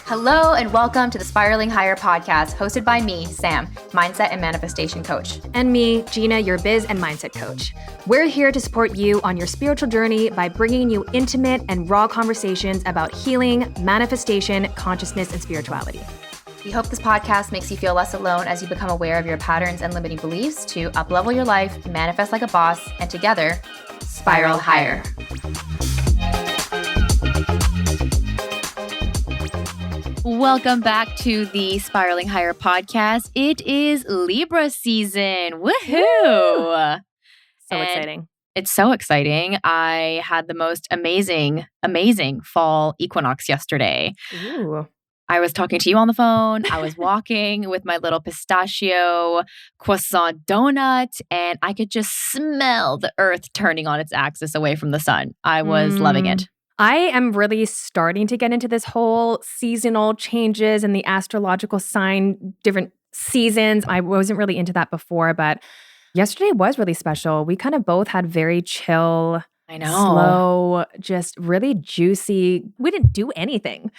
Hello and welcome to the Spiralinghigher podcast, hosted by me, Sam, mindset and manifestation coach. And me, Gina, your biz and mindset coach. We're here to support you on your spiritual journey by bringing you intimate and raw conversations about healing, manifestation, consciousness, and spirituality. We hope this podcast makes you feel less alone as you become aware of your patterns and limiting beliefs to uplevel your life, manifest like a boss, and together, spiral higher. Welcome back to the Spiralinghigher podcast. It is Libra season. Woohoo! So exciting. It's so exciting. I had the most amazing fall equinox yesterday. Ooh. I was talking to you on the phone. I was walking with my little pistachio croissant donut, and I could just smell the earth turning on its axis away from the sun. I was loving it. I am really starting to get into this whole seasonal changes and the astrological sign, different seasons. I wasn't really into that before, but yesterday was really special. We kind of both had very chill, slow, just really juicy. We didn't do anything.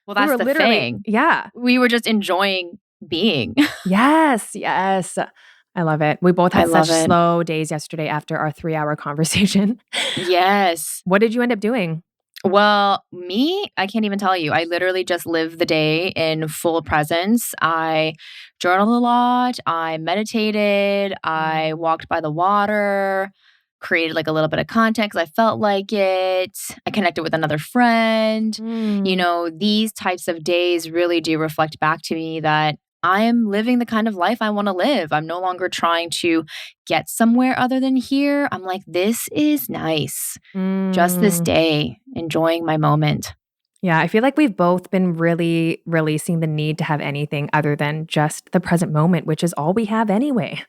Well, that's the thing. Yeah. We were just enjoying being. Yes. I love it. We both had such slow days yesterday after our 3-hour conversation. Yes. What did you end up doing? Well, me, I can't even tell you. I literally just lived the day in full presence. I journaled a lot. I meditated. I walked by the water, created like a little bit of content because I felt like it. I connected with another friend. You know, these types of days really do reflect back to me that I am living the kind of life I want to live. I'm no longer trying to get somewhere other than here. I'm like, this is nice. Just this day, enjoying my moment. Yeah, I feel like we've both been really releasing the need to have anything other than just the present moment, which is all we have anyway.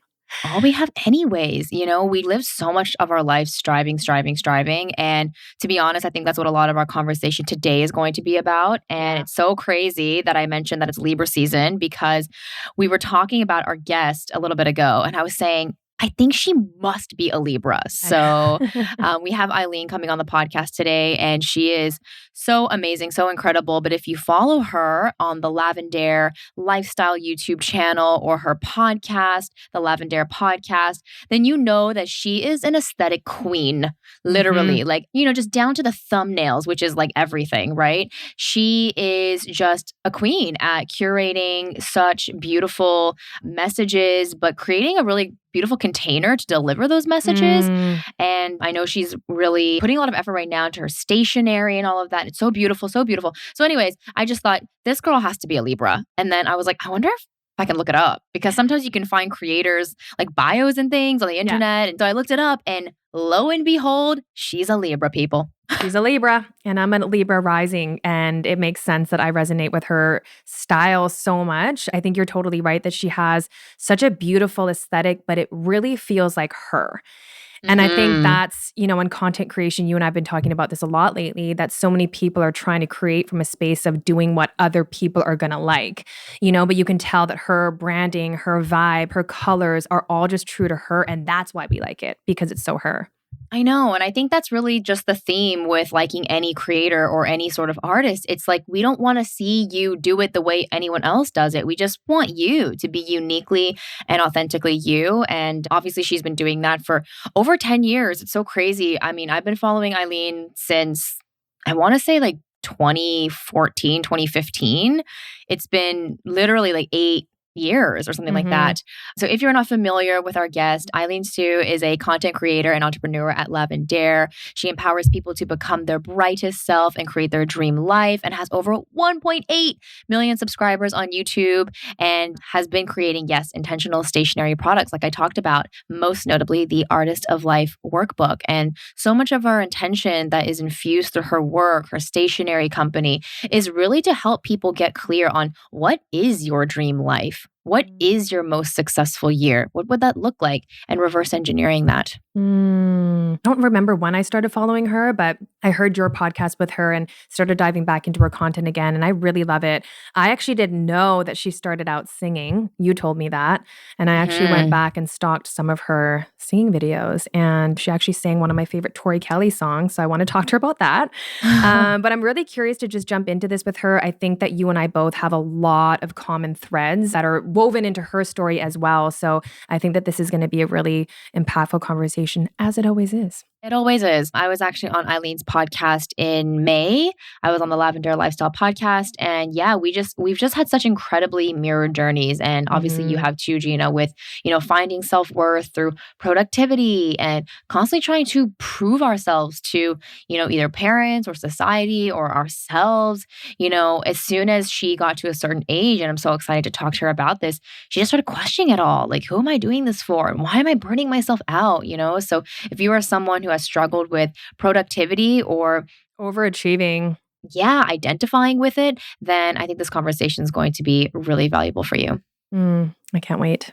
All we have anyways. You know, we live so much of our life striving. And to be honest, I think that's what a lot of our conversation today is going to be about. And it's so crazy that I mentioned that it's Libra season because we were talking about our guest a little bit ago. And I was saying, I think she must be a Libra. So we have Aileen coming on the podcast today, and she is so amazing, so incredible. But if you follow her on the Lavender Lifestyle YouTube channel or her podcast, the Lavender Podcast, then you know that she is an aesthetic queen, literally. Like, you know, just down to the thumbnails, which is like everything, right? She is just a queen at curating such beautiful messages, but creating a really beautiful container to deliver those messages. And I know she's really putting a lot of effort right now into her stationery and all of that. It's so beautiful, so beautiful. So anyways, I just thought this girl has to be a Libra. And then I was like, I wonder if I can look it up because sometimes you can find creators like bios and things on the internet. And so I looked it up and lo and behold, she's a Libra, people. She's a Libra and I'm a Libra rising, and it makes sense that I resonate with her style so much. I think you're totally right that she has such a beautiful aesthetic, but it really feels like her. And I think that's, you know, in content creation, you and I have been talking about this a lot lately, that so many people are trying to create from a space of doing what other people are going to like, you know, but you can tell that her branding, her vibe, her colors are all just true to her. And that's why we like it, because it's so her. I know. And I think that's really just the theme with liking any creator or any sort of artist. It's like, we don't want to see you do it the way anyone else does it. We just want you to be uniquely and authentically you. And obviously she's been doing that for over 10 years. It's so crazy. I mean, I've been following Aileen since, I want to say like 2014, 2015. It's been literally like 8 years or something like that. So if you're not familiar with our guest, Aileen Sue is a content creator and entrepreneur at Lavender. She empowers people to become their brightest self and create their dream life, and has over 1.8 million subscribers on YouTube, and has been creating, intentional stationery products like I talked about, most notably the Artist of Life workbook. And so much of our intention that is infused through her work, her stationery company, is really to help people get clear on what is your dream life. What is your most successful year? What would that look like? And reverse engineering that. I don't remember when I started following her, but I heard your podcast with her and started diving back into her content again. And I really love it. I actually didn't know that she started out singing. You told me that. And I actually went back and stalked some of her singing videos. And she actually sang one of my favorite Tori Kelly songs. So I want to talk to her about that. But I'm really curious to just jump into this with her. I think that you and I both have a lot of common threads that are woven into her story as well. So I think that this is going to be a really impactful conversation, as it always is. It always is. I was actually on Eileen's podcast in May. I was on the Lavender Lifestyle podcast. And yeah, we've just had such incredibly mirrored journeys. And obviously you have too, Gina, with, finding self-worth through productivity and constantly trying to prove ourselves to, either parents or society or ourselves. As soon as she got to a certain age, and I'm so excited to talk to her about this, she just started questioning it all. Like, who am I doing this for? And why am I burning myself out? So if you are someone who has struggled with productivity or overachieving, identifying with it, then I think this conversation is going to be really valuable for you. I can't wait.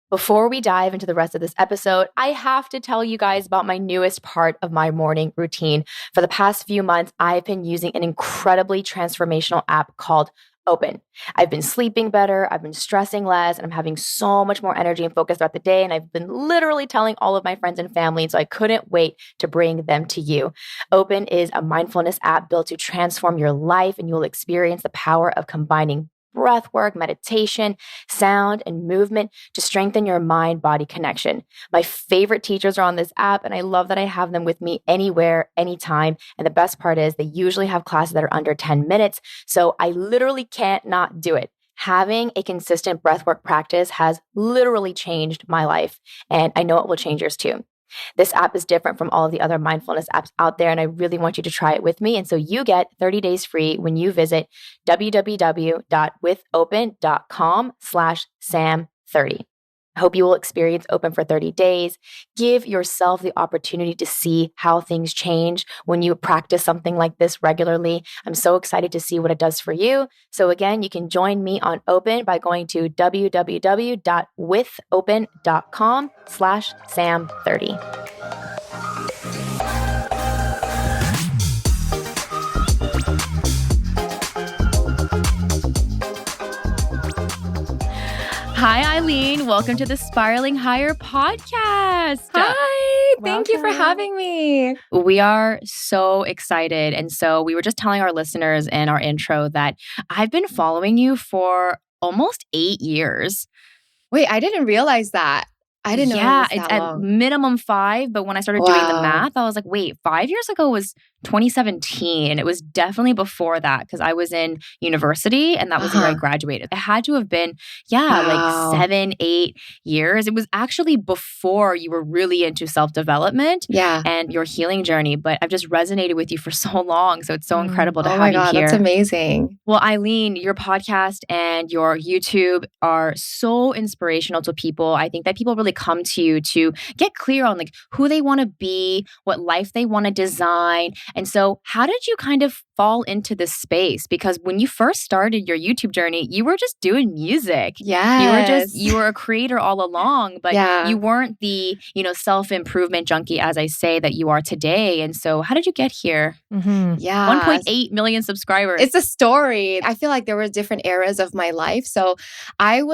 Before we dive into the rest of this episode, I have to tell you guys about my newest part of my morning routine. For the past few months, I've been using an incredibly transformational app called Open. I've been sleeping better, I've been stressing less, and I'm having so much more energy and focus throughout the day. And I've been literally telling all of my friends and family, so I couldn't wait to bring them to you. Open is a mindfulness app built to transform your life, and you'll experience the power of combining breath work, meditation, sound, and movement to strengthen your mind-body connection. My favorite teachers are on this app, and I love that I have them with me anywhere, anytime. And the best part is they usually have classes that are under 10 minutes, so I literally can't not do it. Having a consistent breathwork practice has literally changed my life, and I know it will change yours too. This app is different from all of the other mindfulness apps out there, and I really want you to try it with me. And so you get 30 days free when you visit www.withopen.com/Sam30. I hope you will experience Open for 30 days. Give yourself the opportunity to see how things change when you practice something like this regularly. I'm so excited to see what it does for you. So again, you can join me on Open by going to www.withopen.com/Sam30. Hi, Aileen. Welcome to the Spiralinghigher podcast. Hi. Thank you for having me. We are so excited. And so we were just telling our listeners in our intro that I've been following you for almost 8 years. Wait, I didn't realize that. I didn't know it was it's that long. at minimum 5. But when I started doing the math, I was like, wait, 5 years ago was 2017. It was definitely before that because I was in university and that was where I graduated. It had to have been, like 7, 8 years. It was actually before you were really into self-development and your healing journey. But I've just resonated with you for so long. So it's so incredible to have you here. That's amazing. Well, Aileen, your podcast and your YouTube are so inspirational to people. I think that people really come to you to get clear on like who they want to be, what life they want to design. And so how did you kind of fall into this space? Because when you first started your YouTube journey, you were just doing music. Yes. You were a creator all along, but you weren't the, self-improvement junkie, as I say, that you are today. And so how did you get here? 1.8 million subscribers. It's a story. I feel like there were different eras of my life. So I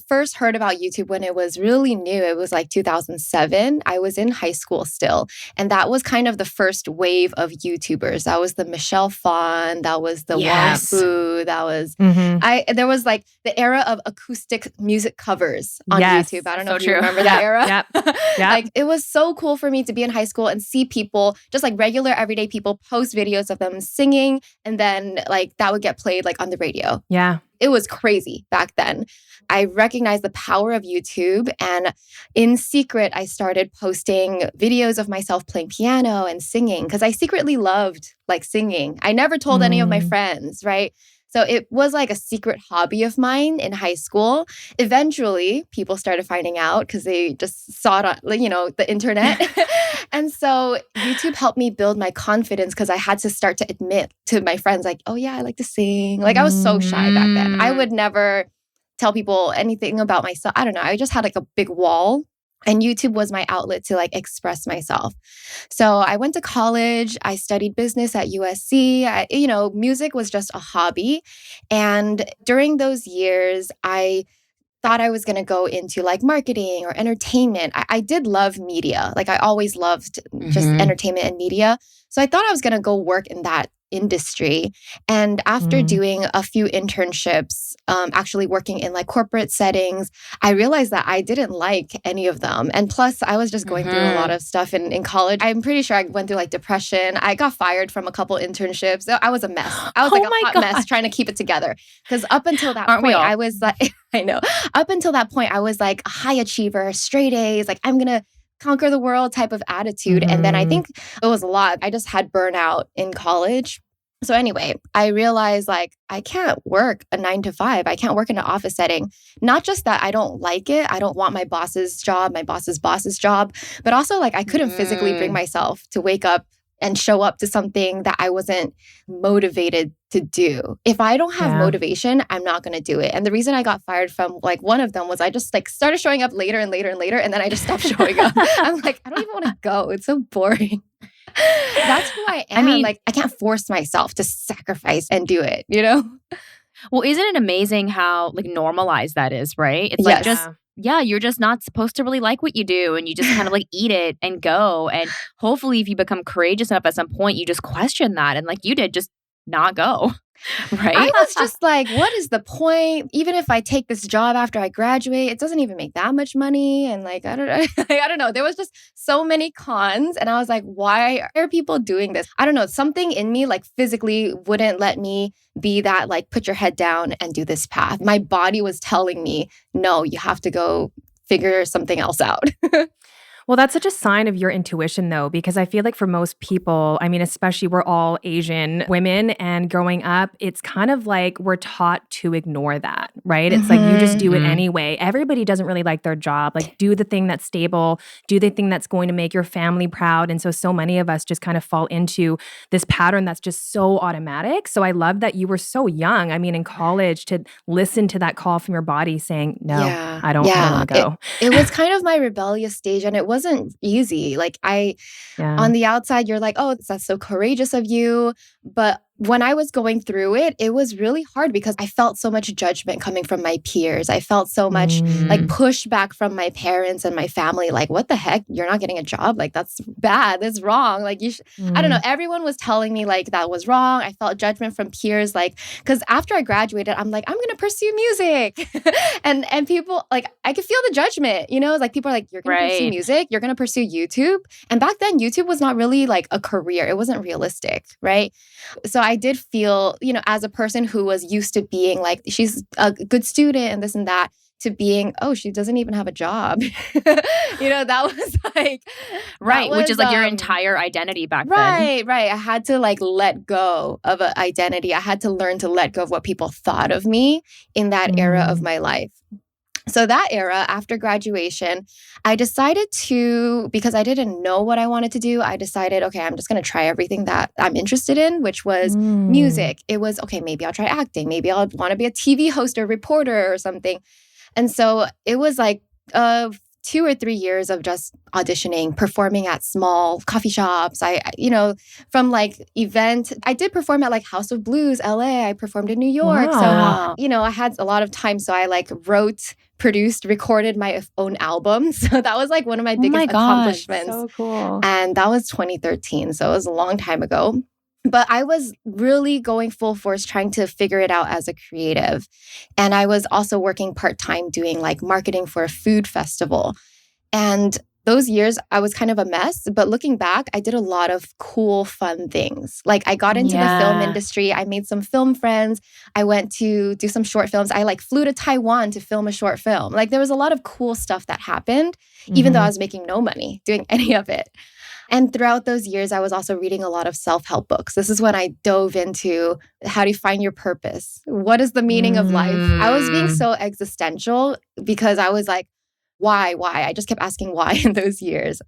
first heard about YouTube when it was really new. It was like 2007. I was in high school still. And that was kind of the first wave of YouTubers. That was the Michelle Phan. That was the Wang Fu. That was, there was like the era of acoustic music covers on YouTube. I don't know if you remember that era. Like it was so cool for me to be in high school and see people, just like regular everyday people, post videos of them singing. And then like that would get played like on the radio. Yeah. It was crazy back then. I recognized the power of YouTube, and in secret, I started posting videos of myself playing piano and singing because I secretly loved like singing. I never told any of my friends, right? So it was like a secret hobby of mine in high school. Eventually, people started finding out because they just saw it on, the internet. And so YouTube helped me build my confidence because I had to start to admit to my friends like, oh yeah, I like to sing. Like I was so shy back then. I would never tell people anything about myself. I don't know. I just had like a big wall. And YouTube was my outlet to like express myself. So I went to college. I studied business at USC. Music was just a hobby. And during those years, I thought I was going to go into like marketing or entertainment. I did love media. Like I always loved just entertainment and media. So I thought I was going to go work in that industry. And after doing a few internships, actually working in like corporate settings, I realized that I didn't like any of them. And plus, I was just going through a lot of stuff in college. I'm pretty sure I went through like depression. I got fired from a couple internships. I was a mess. I was like a hot mess trying to keep it together. Because up until that point, I was like, I know. Up until that point, I was like a high achiever, straight A's, like I'm going to conquer the world type of attitude. And then I think it was a lot. I just had burnout in college. So anyway, I realized like I can't work a 9 to 5. I can't work in an office setting. Not just that I don't like it. I don't want my boss's job, my boss's boss's job, but also like I couldn't physically bring myself to wake up and show up to something that I wasn't motivated to do. If I don't have motivation, I'm not going to do it. And the reason I got fired from like one of them was I just like started showing up later and later and later. And then I just stopped showing up. I'm like, I don't even want to go. It's so boring. That's who I am. I mean, like I can't force myself to sacrifice and do it, you know? Well, isn't it amazing how like normalized that is, right? It's like just you're just not supposed to really like what you do and you just kind of like eat it and go. And hopefully if you become courageous enough at some point, you just question that and like you did, just not go. Right? I was just like, what is the point? Even if I take this job after I graduate, it doesn't even make that much money. And like, I don't know. I don't know. There was just so many cons. And I was like, why are people doing this? I don't know. Something in me like physically wouldn't let me be that like, put your head down and do this path. My body was telling me, no, you have to go figure something else out. Well, that's such a sign of your intuition, though, because I feel like for most people, I mean, especially we're all Asian women, and growing up, it's kind of like we're taught to ignore that, right? It's like you just do it anyway. Everybody doesn't really like their job. Like, do the thing that's stable, do the thing that's going to make your family proud. And so many of us just kind of fall into this pattern that's just so automatic. So I love that you were so young. I mean, in college, to listen to that call from your body saying, no, I don't want to go. It was kind of my rebellious stage, and it wasn't easy. Like on the outside, you're like, oh, that's so courageous of you. But when I was going through it, it was really hard because I felt so much judgment coming from my peers. I felt so much like pushback from my parents and my family. Like, what the heck? You're not getting a job? Like, that's bad. That's wrong. Like, you should, I don't know. Everyone was telling me like that was wrong. I felt judgment from peers. Like, because after I graduated, I'm like, I'm going to pursue music. and people, like, I could feel the judgment, you know, like people are like, you're going to pursue music. You're going to pursue YouTube. And back then, YouTube was not really like a career. It wasn't realistic, right? So I did feel, you know, as a person who was used to being like, she's a good student and this and that, to being, oh, she doesn't even have a job. You know, that was like... Right, which is like your entire identity back then. Right. I had to like let go of an identity. I had to learn to let go of what people thought of me in that era of my life. So that era, after graduation, I decided to, because I didn't know what I wanted to do, I decided, okay, I'm just going to try everything that I'm interested in, which was music. It was, okay, maybe I'll try acting. Maybe I'll want to be a TV host or reporter or something. And so it was like 2 or 3 years of just auditioning, performing at small coffee shops. You know, from like event, I did perform at like House of Blues, LA. I performed in New York. Wow. So, you know, I had a lot of time. So I like wrote, produced, recorded my own album. So that was like one of my biggest accomplishments. So cool. And that was 2013. So it was a long time ago. But I was really going full force trying to figure it out as a creative. And I was also working part-time doing like marketing for a food festival. And those years, I was kind of a mess. But looking back, I did a lot of cool, fun things. Like I got into the film industry. I made some film friends. I went to do some short films. I like flew to Taiwan to film a short film. Like there was a lot of cool stuff that happened, even though I was making no money doing any of it. And throughout those years, I was also reading a lot of self-help books. This is when I dove into how do you find your purpose? What is the meaning of life? I was being so existential because I was like, why? I just kept asking why in those years.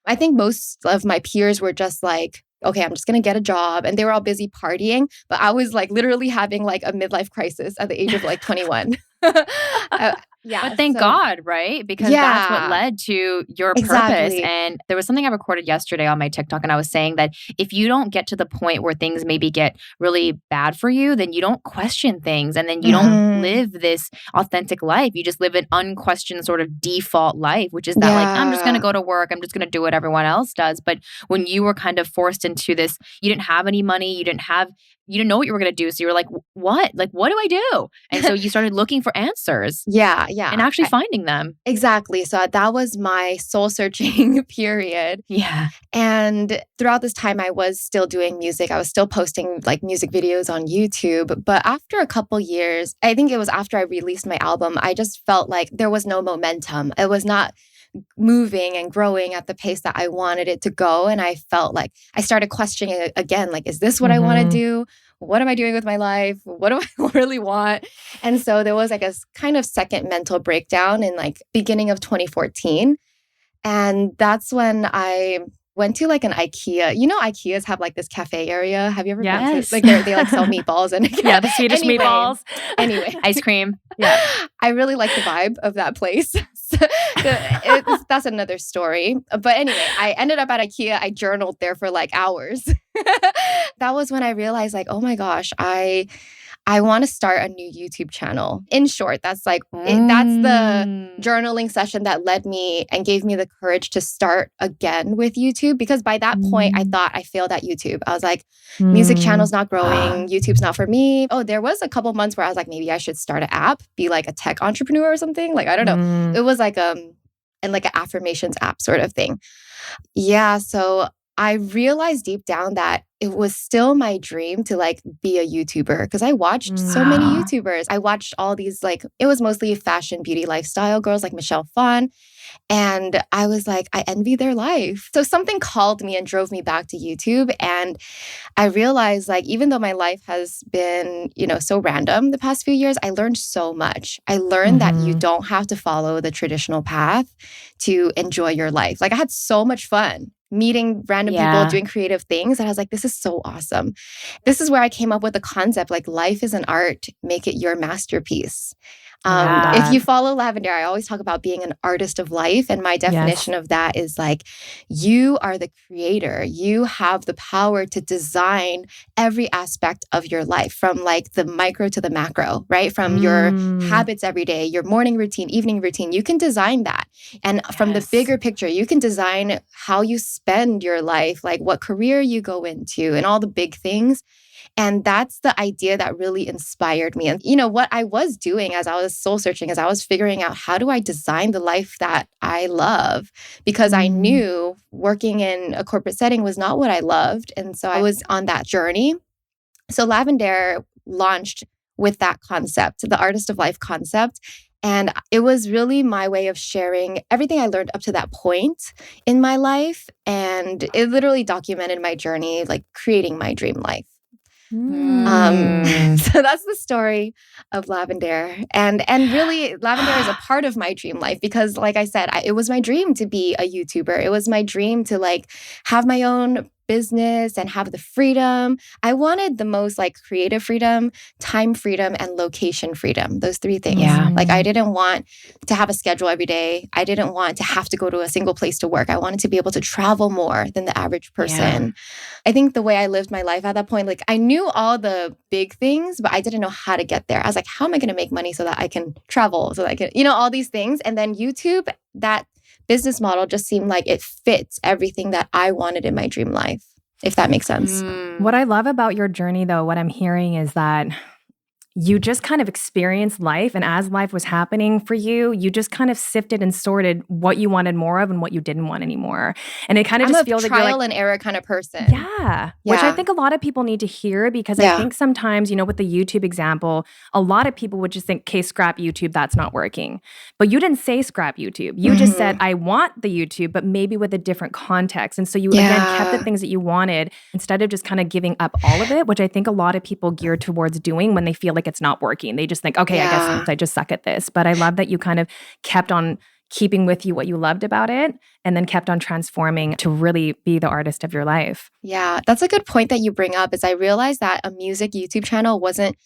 I think most of my peers were just like, okay, I'm just going to get a job. And they were all busy partying. But I was like literally having like a midlife crisis at the age of like 21. uh, yeah. But thank So, God, right? Because that's what yeah, led to your purpose. exactly. And there was something I recorded yesterday on my TikTok, and I was saying that if you don't get to the point where things maybe get really bad for you, then you don't question things and then you don't Yeah. Hmm. live this authentic life. You just live an unquestioned sort of default life, which is that, like, I'm just going to Yeah. go to work, I'm just going to do what everyone else does. But when you were kind of forced into this, you didn't have any money, you didn't know what you were going to do. So you were like, what? Like, what do I do? And so you started looking for answers Yeah, and yeah. actually finding them. Exactly. So that was my soul searching period. Yeah. And throughout this time, I was still doing music. I was still posting like music videos on YouTube. But after a couple years, I think it was after I released my album, I just felt like there was no momentum. It was not moving and growing at the pace that I wanted it to go. And I felt like I started questioning it again, like, is this what I want to Mhm. do? What am I doing with my life? What do I really want? And so there was like a kind of second mental breakdown in like beginning of 2014. And that's when I went to like an IKEA. You know, IKEAs have like this cafe area. Have you ever been Yeah. to Yes. like they like sell meatballs and Yeah, the Swedish anyway, meatballs. anyway. Ice cream. Yeah. I really like the vibe of that place. That's another story. But anyway, I ended up at IKEA. I journaled there for like hours. That was when I realized, like, oh my gosh, I want to start a new YouTube channel. In short, that's like that's the Mm. journaling session that led me and gave me the courage to start again with YouTube. Because by that point, I Mm. thought I failed at YouTube. I was like, music channel's Mm. not growing, YouTube's not for me. Oh, there was a couple months where I was like, maybe I should start an app, be like a tech entrepreneur or something. Like, I don't know. Mm. It was like and like an affirmations app sort of thing. Yeah, so I realized deep down that it was still my dream to like be a YouTuber because I watched so many Mm. Wow. YouTubers. I watched all these like it was mostly fashion, beauty, lifestyle girls like Michelle Phan, and I was like I envy their life. So something called me and drove me back to YouTube, and I realized like even though my life has been, so random the past few years, I learned so much. I learned that you Mhm. don't have to follow the traditional path to enjoy your life. Like I had so much fun meeting random people, Yeah. doing creative things. And I was like, this is so awesome. This is where I came up with the concept like life is an art, make it your masterpiece. Love If that. you follow Lavender, I always talk about being an artist of life. And my Yes. definition of that is like, you are the creator. You have the power to design every aspect of your life from like the micro to the macro, right? From your Mm. habits every day, your morning routine, evening routine, you can design that. And from the Yes. bigger picture, you can design how you spend your life, like what career you go into and all the big things. And that's the idea that really inspired me. And, what I was doing as I was soul searching, as I was figuring out how do I design the life that I love? Because I Mm. knew working in a corporate setting was not what I loved. And so I was on that journey. So Lavender launched with that concept, the artist of life concept. And it was really my way of sharing everything I learned up to that point in my life. And it literally documented my journey, like creating my dream life. Mm. So that's the story of Lavender, and really Lavender is a part of my dream life because, like I said, it was my dream to be a YouTuber. It was my dream to like have my own business and have the freedom. I wanted the most like creative freedom, time freedom, and location freedom. Those three things. Yeah. Like I Mm. didn't want to have a schedule every day. I didn't want to have to go to a single place to work. I wanted to be able to travel more than the average Yeah. person. I think the way I lived my life at that point, like I knew all the big things, but I didn't know how to get there. I was like, how am I going to make money so that I can travel, so that I can, all these things. And then YouTube, that business model just seemed like it fits everything that I wanted in my dream life, if that makes sense. What I love about your journey, though, what I'm hearing is that you just kind of experienced life. And as life was happening for you, you just kind of sifted and sorted what you wanted more of and what you didn't want anymore. And it kind of I'm just a feels like you're like, trial and error kind of person. yeah, which I Yeah. think a lot of people need to hear because I Yeah. think sometimes, with the YouTube example, a lot of people would just think, okay, scrap YouTube, that's not working. But you didn't say scrap YouTube. You just said, I want the YouTube, but maybe with a different context. And so you, again, kept the Yeah. things that you wanted instead of just kind of giving up all of it, which I think a lot of people gear towards doing when they feel like it's not working. They just think, okay, I guess I just suck at this. But I love that you kind of kept on keeping with you what you loved about it. and then kept on transforming to really be the artist of your life. Yeah, that's a good point that you bring up is I realized that a music YouTube channel wasn't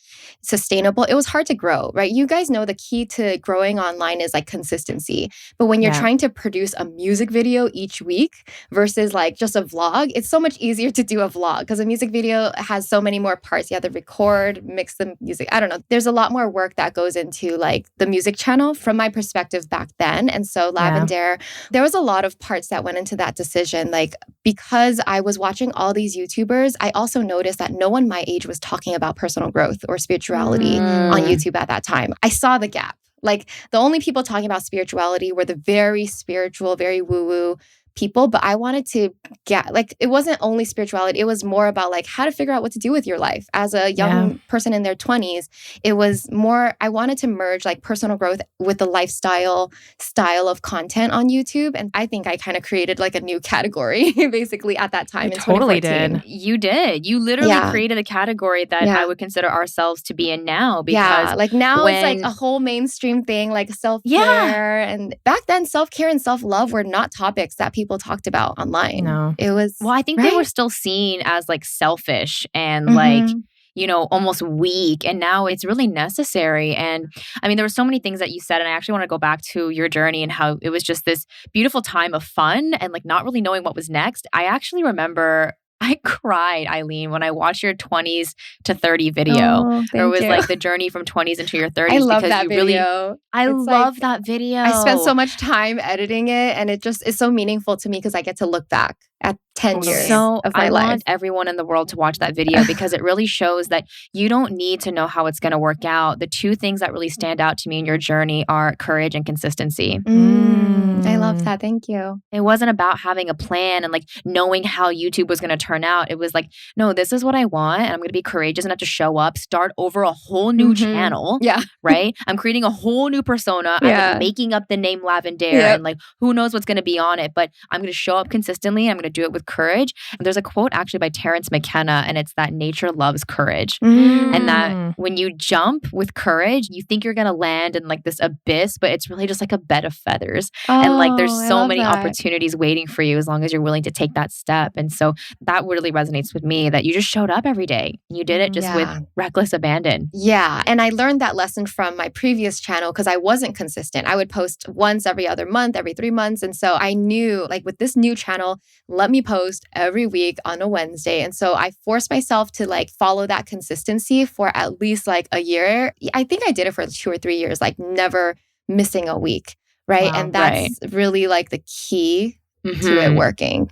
sustainable. It was hard to grow, right? You guys know the key to growing online is like consistency. But when you're Yeah. trying to produce a music video each week versus like just a vlog, it's so much easier to do a vlog because a music video has so many more parts. You have to record, mix the music. I don't know. There's a lot more work that goes into like the music channel from my perspective back then. And so Lavender, there was a lot of parts that went into that decision. Like because I was watching all these YouTubers, I also noticed that no one my age was talking about personal growth or spirituality on YouTube at that time. I saw the gap. Like the only people talking about spirituality were the very spiritual, very woo-woo people, but I wanted to get like it wasn't only spirituality, it was more about like how to figure out what to do with your life as a young person in their 20s. It was more I wanted to merge like personal growth with the lifestyle style of content on YouTube, and I think I kind of created like a new category basically at that time. You in totally 2014. did. You did. You literally created a category that I would consider ourselves to be in now because like now it's like a whole mainstream thing, like self-care. And back then, self-care and self-love were not topics that people talked about online. No. It was I think they were still seen as like selfish and like, you know, almost weak. And now it's really necessary. And I mean, there were so many things that you said. And I actually want to go back to your journey and how it was just this beautiful time of fun and like not really knowing what was next. I actually remember I cried, Aileen, when I watched your 20s to 30 video. It was like the journey from 20s into your 30s. I love because that you video. Really, I love that video. I spent so much time editing it, and it just is so meaningful to me because I get to look back at 10 years of my life. I want everyone in the world to watch that video because it really shows that you don't need to know how it's going to work out. The two things that really stand out to me in your journey are courage and consistency. I love that. Thank you. It wasn't about having a plan and like knowing how YouTube was going to turn out. It was like, no, this is what I want. And I'm going to be courageous enough to show up, start over a whole new channel. Yeah. Right? I'm creating a whole new persona. I'm like making up the name Lavender and like who knows what's going to be on it. But I'm going to show up consistently. I'm going to do it with courage. And there's a quote actually by Terrence McKenna, and it's that nature loves courage. And that when you jump with courage, you think you're going to land in like this abyss, but it's really just like a bed of feathers. And like there's so many opportunities waiting for you as long as you're willing to take that step. And so that really resonates with me that you just showed up every day. You did it just with reckless abandon. Yeah. And I learned that lesson from my previous channel because I wasn't consistent. I would post once every other month, every 3 months. And so I knew like with this new channel, let me post every week on a Wednesday. And so I forced myself to like follow that consistency for at least like a year. I think I did it for 2 or 3 years, like never missing a week. Right. Wow, and that's really like the key to it working.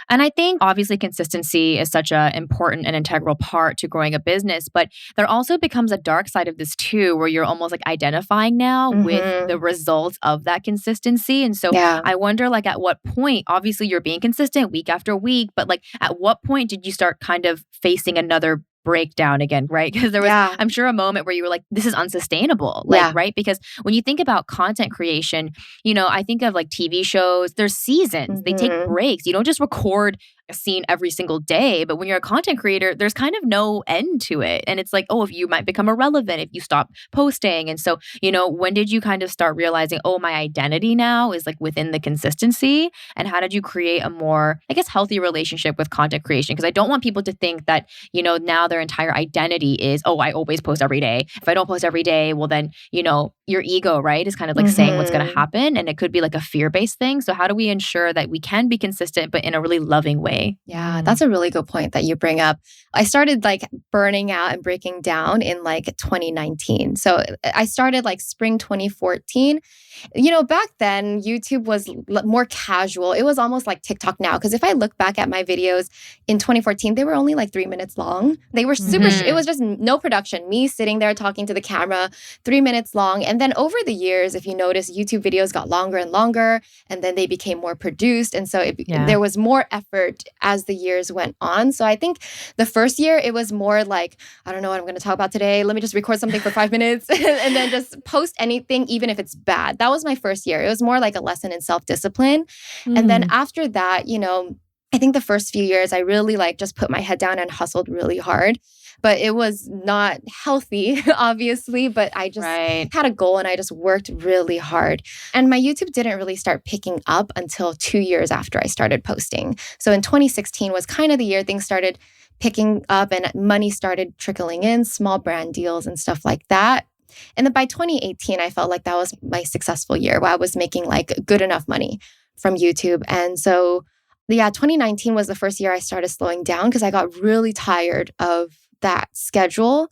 And I think obviously consistency is such an important and integral part to growing a business, but there also becomes a dark side of this too, where you're almost like identifying now with the results of that consistency. And so I wonder like at what point, obviously you're being consistent week after week, but like at what point did you start kind of facing another breakdown again, right? Because there was, I'm sure, a moment where you were like, this is unsustainable, like, right? Because when you think about content creation, you know, I think of like TV shows, there's seasons, they take breaks. You don't just record a scene every single day, but when you're a content creator, there's kind of no end to it. And it's like, oh, if you might become irrelevant if you stop posting. And so, you know, when did you kind of start realizing, oh, my identity now is like within the consistency? And how did you create a more, I guess, healthy relationship with content creation? Because I don't want people to think that, you know, now their entire identity is, oh, I always post every day. If I don't post every day, well, then, you know, your ego, right, is kind of like saying what's going to happen. And it could be like a fear-based thing. So how do we ensure that we can be consistent, but in a really loving way? Yeah, that's a really good point that you bring up. I started like burning out and breaking down in like 2019. So I started like spring 2014. You know, back then, YouTube was more casual. It was almost like TikTok now. Because if I look back at my videos in 2014, they were only like 3 minutes long. They were super, it was just no production. Me sitting there talking to the camera, 3 minutes long. And then over the years, if you notice, YouTube videos got longer and longer. And then they became more produced. And so there was more effort as the years went on. So I think the first year, it was more like, I don't know what I'm going to talk about today. Let me just record something for 5 minutes and then just post anything, even if it's bad. That was my first year. It was more like a lesson in self-discipline. And then after that, you know, I think the first few years I really like just put my head down and hustled really hard. But it was not healthy, obviously. But I just Right. had a goal and I just worked really hard. And my YouTube didn't really start picking up until 2 years after I started posting. So in 2016 was kind of the year things started picking up and money started trickling in, small brand deals and stuff like that. And then by 2018, I felt like that was my successful year where I was making like good enough money from YouTube. And so, yeah, 2019 was the first year I started slowing down because I got really tired of that schedule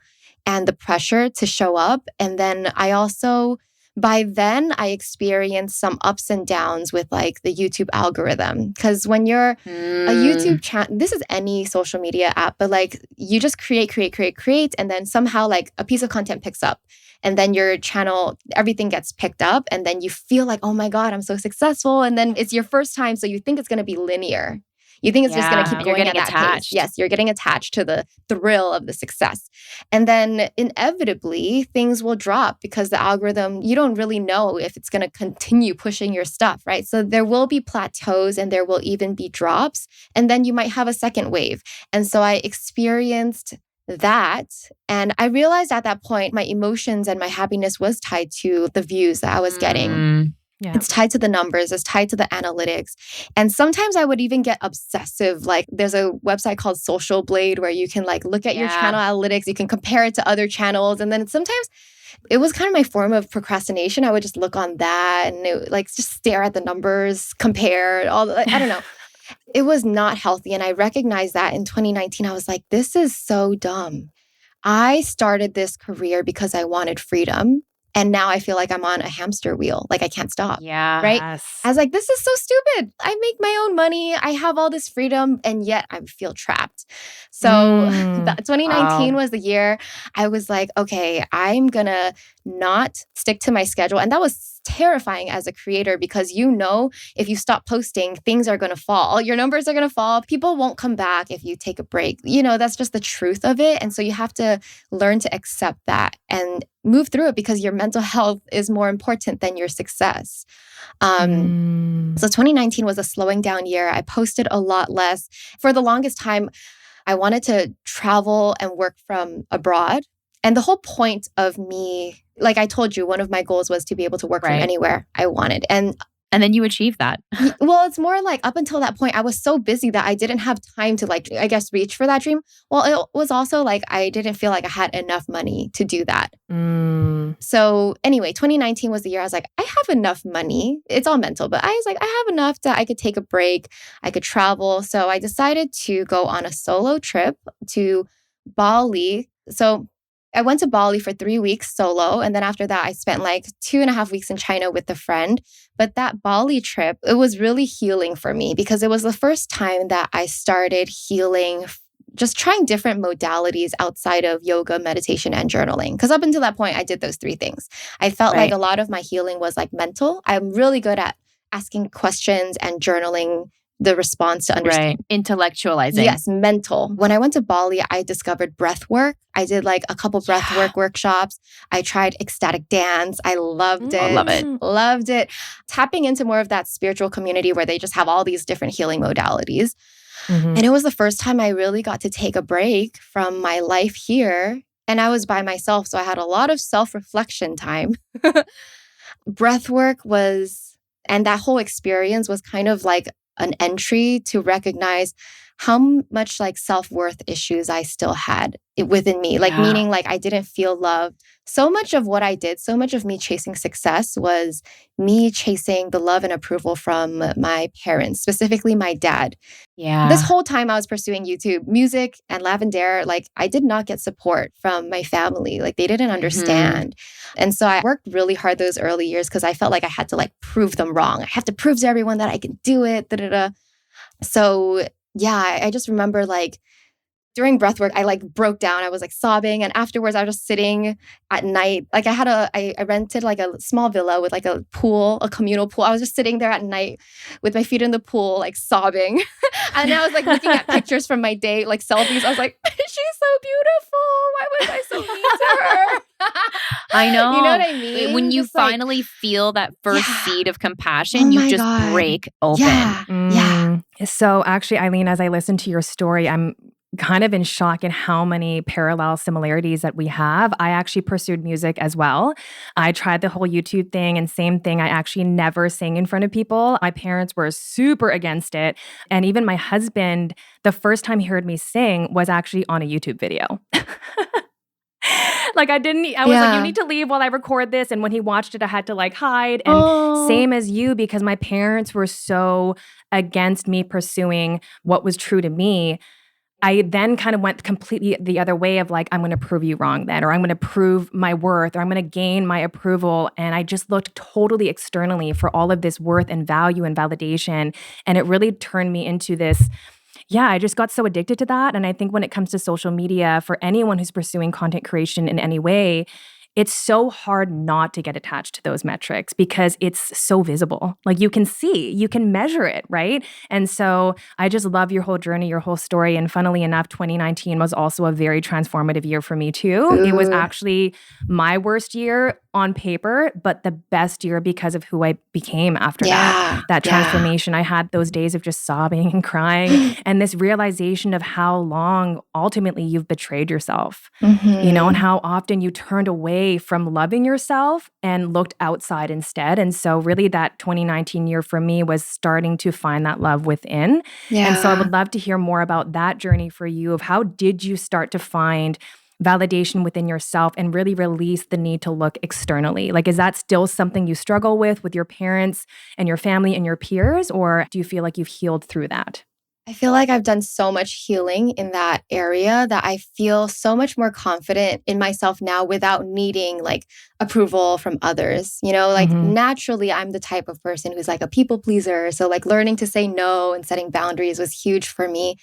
and the pressure to show up. And then I also, by then, I experienced some ups and downs with like the YouTube algorithm. Because when you're a YouTube channel, this is any social media app, but like you just create, and then somehow like a piece of content picks up. And then your channel, everything gets picked up. And then you feel like, oh my God, I'm so successful. And then it's your first time. So you think it's going to be linear. You think it's just going to keep You're going at getting that pace. attached. Yes, you're getting attached to the thrill of the success. And then inevitably, things will drop because the algorithm, you don't really know if it's going to continue pushing your stuff, right? So there will be plateaus and there will even be drops. And then you might have a second wave. And so I experienced that. And I realized at that point, my emotions and my happiness was tied to the views that I was getting. Yeah. It's tied to the numbers, it's tied to the analytics. And sometimes I would even get obsessive. Like there's a website called Social Blade where you can like look at your channel analytics, you can compare it to other channels. And then sometimes it was kind of my form of procrastination. I would just look on that and it, like just stare at the numbers, compare all the, I don't know. It was not healthy. And I recognized that in 2019. I was like, this is so dumb. I started this career because I wanted freedom. And now I feel like I'm on a hamster wheel. Like I can't stop. Yeah. Right. Yes. I was like, this is so stupid. I make my own money. I have all this freedom. And yet I feel trapped. So 2019 was the year I was like, okay, I'm going to not stick to my schedule. And that was terrifying as a creator because you know, if you stop posting, things are going to fall. Your numbers are going to fall. People won't come back if you take a break. You know, that's just the truth of it. And so you have to learn to accept that and move through it because your mental health is more important than your success. So 2019 was a slowing down year. I posted a lot less. For the longest time, I wanted to travel and work from abroad. And the whole point of me, like I told you, one of my goals was to be able to work from anywhere I wanted. And then you achieve that. Well, it's more like up until that point, I was so busy that I didn't have time to like, I guess, reach for that dream. Well, it was also like, I didn't feel like I had enough money to do that. So anyway, 2019 was the year I was like, I have enough money. It's all mental, but I was like, I have enough that I could take a break. I could travel. So I decided to go on a solo trip to Bali. So I went to Bali for 3 weeks solo. And then after that, I spent like 2.5 weeks in China with a friend. But that Bali trip, it was really healing for me because it was the first time that I started healing, just trying different modalities outside of yoga, meditation, and journaling. Because up until that point, I did those 3 things. I felt like a lot of my healing was like mental. I'm really good at asking questions and journaling the response to understand. Intellectualizing. Yes, mental. When I went to Bali, I discovered breath work. I did like a couple breath work workshops. I tried ecstatic dance. I loved it. Love it. Loved it. Tapping into more of that spiritual community where they just have all these different healing modalities. And it was the first time I really got to take a break from my life here. And I was by myself. So I had a lot of self-reflection time. Breath work was, and that whole experience was kind of like an entry to recognize how much like self-worth issues I still had within me. Like meaning like I didn't feel loved. So much of what I did, so much of me chasing success was me chasing the love and approval from my parents, specifically my dad. This whole time I was pursuing YouTube, music and Lavender, like I did not get support from my family. Like they didn't understand. And so I worked really hard those early years because I felt like I had to like prove them wrong. I have to prove to everyone that I can do it. So yeah, I just remember like during breathwork, I like broke down. I was like sobbing. And afterwards, I was just sitting at night. Like I rented like a small villa with like a pool, a communal pool. I was just sitting there at night with my feet in the pool, like sobbing. And I was like looking at pictures from my date, like selfies. I was like, she's so beautiful. Why was I so mean to her? I You know what know. I When mean? you Just like, finally feel that first yeah. seed of Oh compassion, you my just God. break open. Yeah. Yeah. So actually, Eileen, as I listen to your story, I'm kind of in shock at how many parallel similarities that we have. I actually pursued music as well. I tried the whole YouTube thing, and same thing. I actually never sang in front of people. My parents were super against it. And even my husband, the first time he heard me sing was actually on a YouTube video. I was like, you Yeah. need to leave while I record this. And when he watched it, I had to like hide. And Oh, same as you, because my parents were so against me pursuing what was true to me. I then kind of went completely the other way of like, I'm going to prove you wrong then, or I'm going to prove my worth, or I'm going to gain my approval. And I just looked totally externally for all of this worth and value and validation. And it really turned me into this. Yeah, I just got so addicted to that. And I think when it comes to social media, for anyone who's pursuing content creation in any way, it's so hard not to get attached to those metrics because it's so visible. Like you can see, you can measure it, right? And so I just love your whole journey, your whole story. And funnily enough, 2019 was also a very transformative year for me too. It was ooh. actually my worst year on paper, but the best year because of who I became after Yeah. that Yeah. transformation. I had those days of just sobbing and crying and this realization of how long ultimately you've betrayed yourself, and Mm-hmm. how often you turned away from loving yourself and looked outside instead. And so, really, that 2019 year for me was starting to find that love within. And so, I Yeah. would love to hear more about that journey for you of how did you start to find validation within yourself and really release the need to look externally? Like, is that still something you struggle with your parents and your family and your peers? Or do you feel like you've healed through that? I feel like I've done so much healing in that area that I feel so much more confident in myself now without needing like approval from others. Like Mm-hmm. naturally, I'm the type of person who's like a people pleaser. So, like, learning to say no and setting boundaries was huge for me.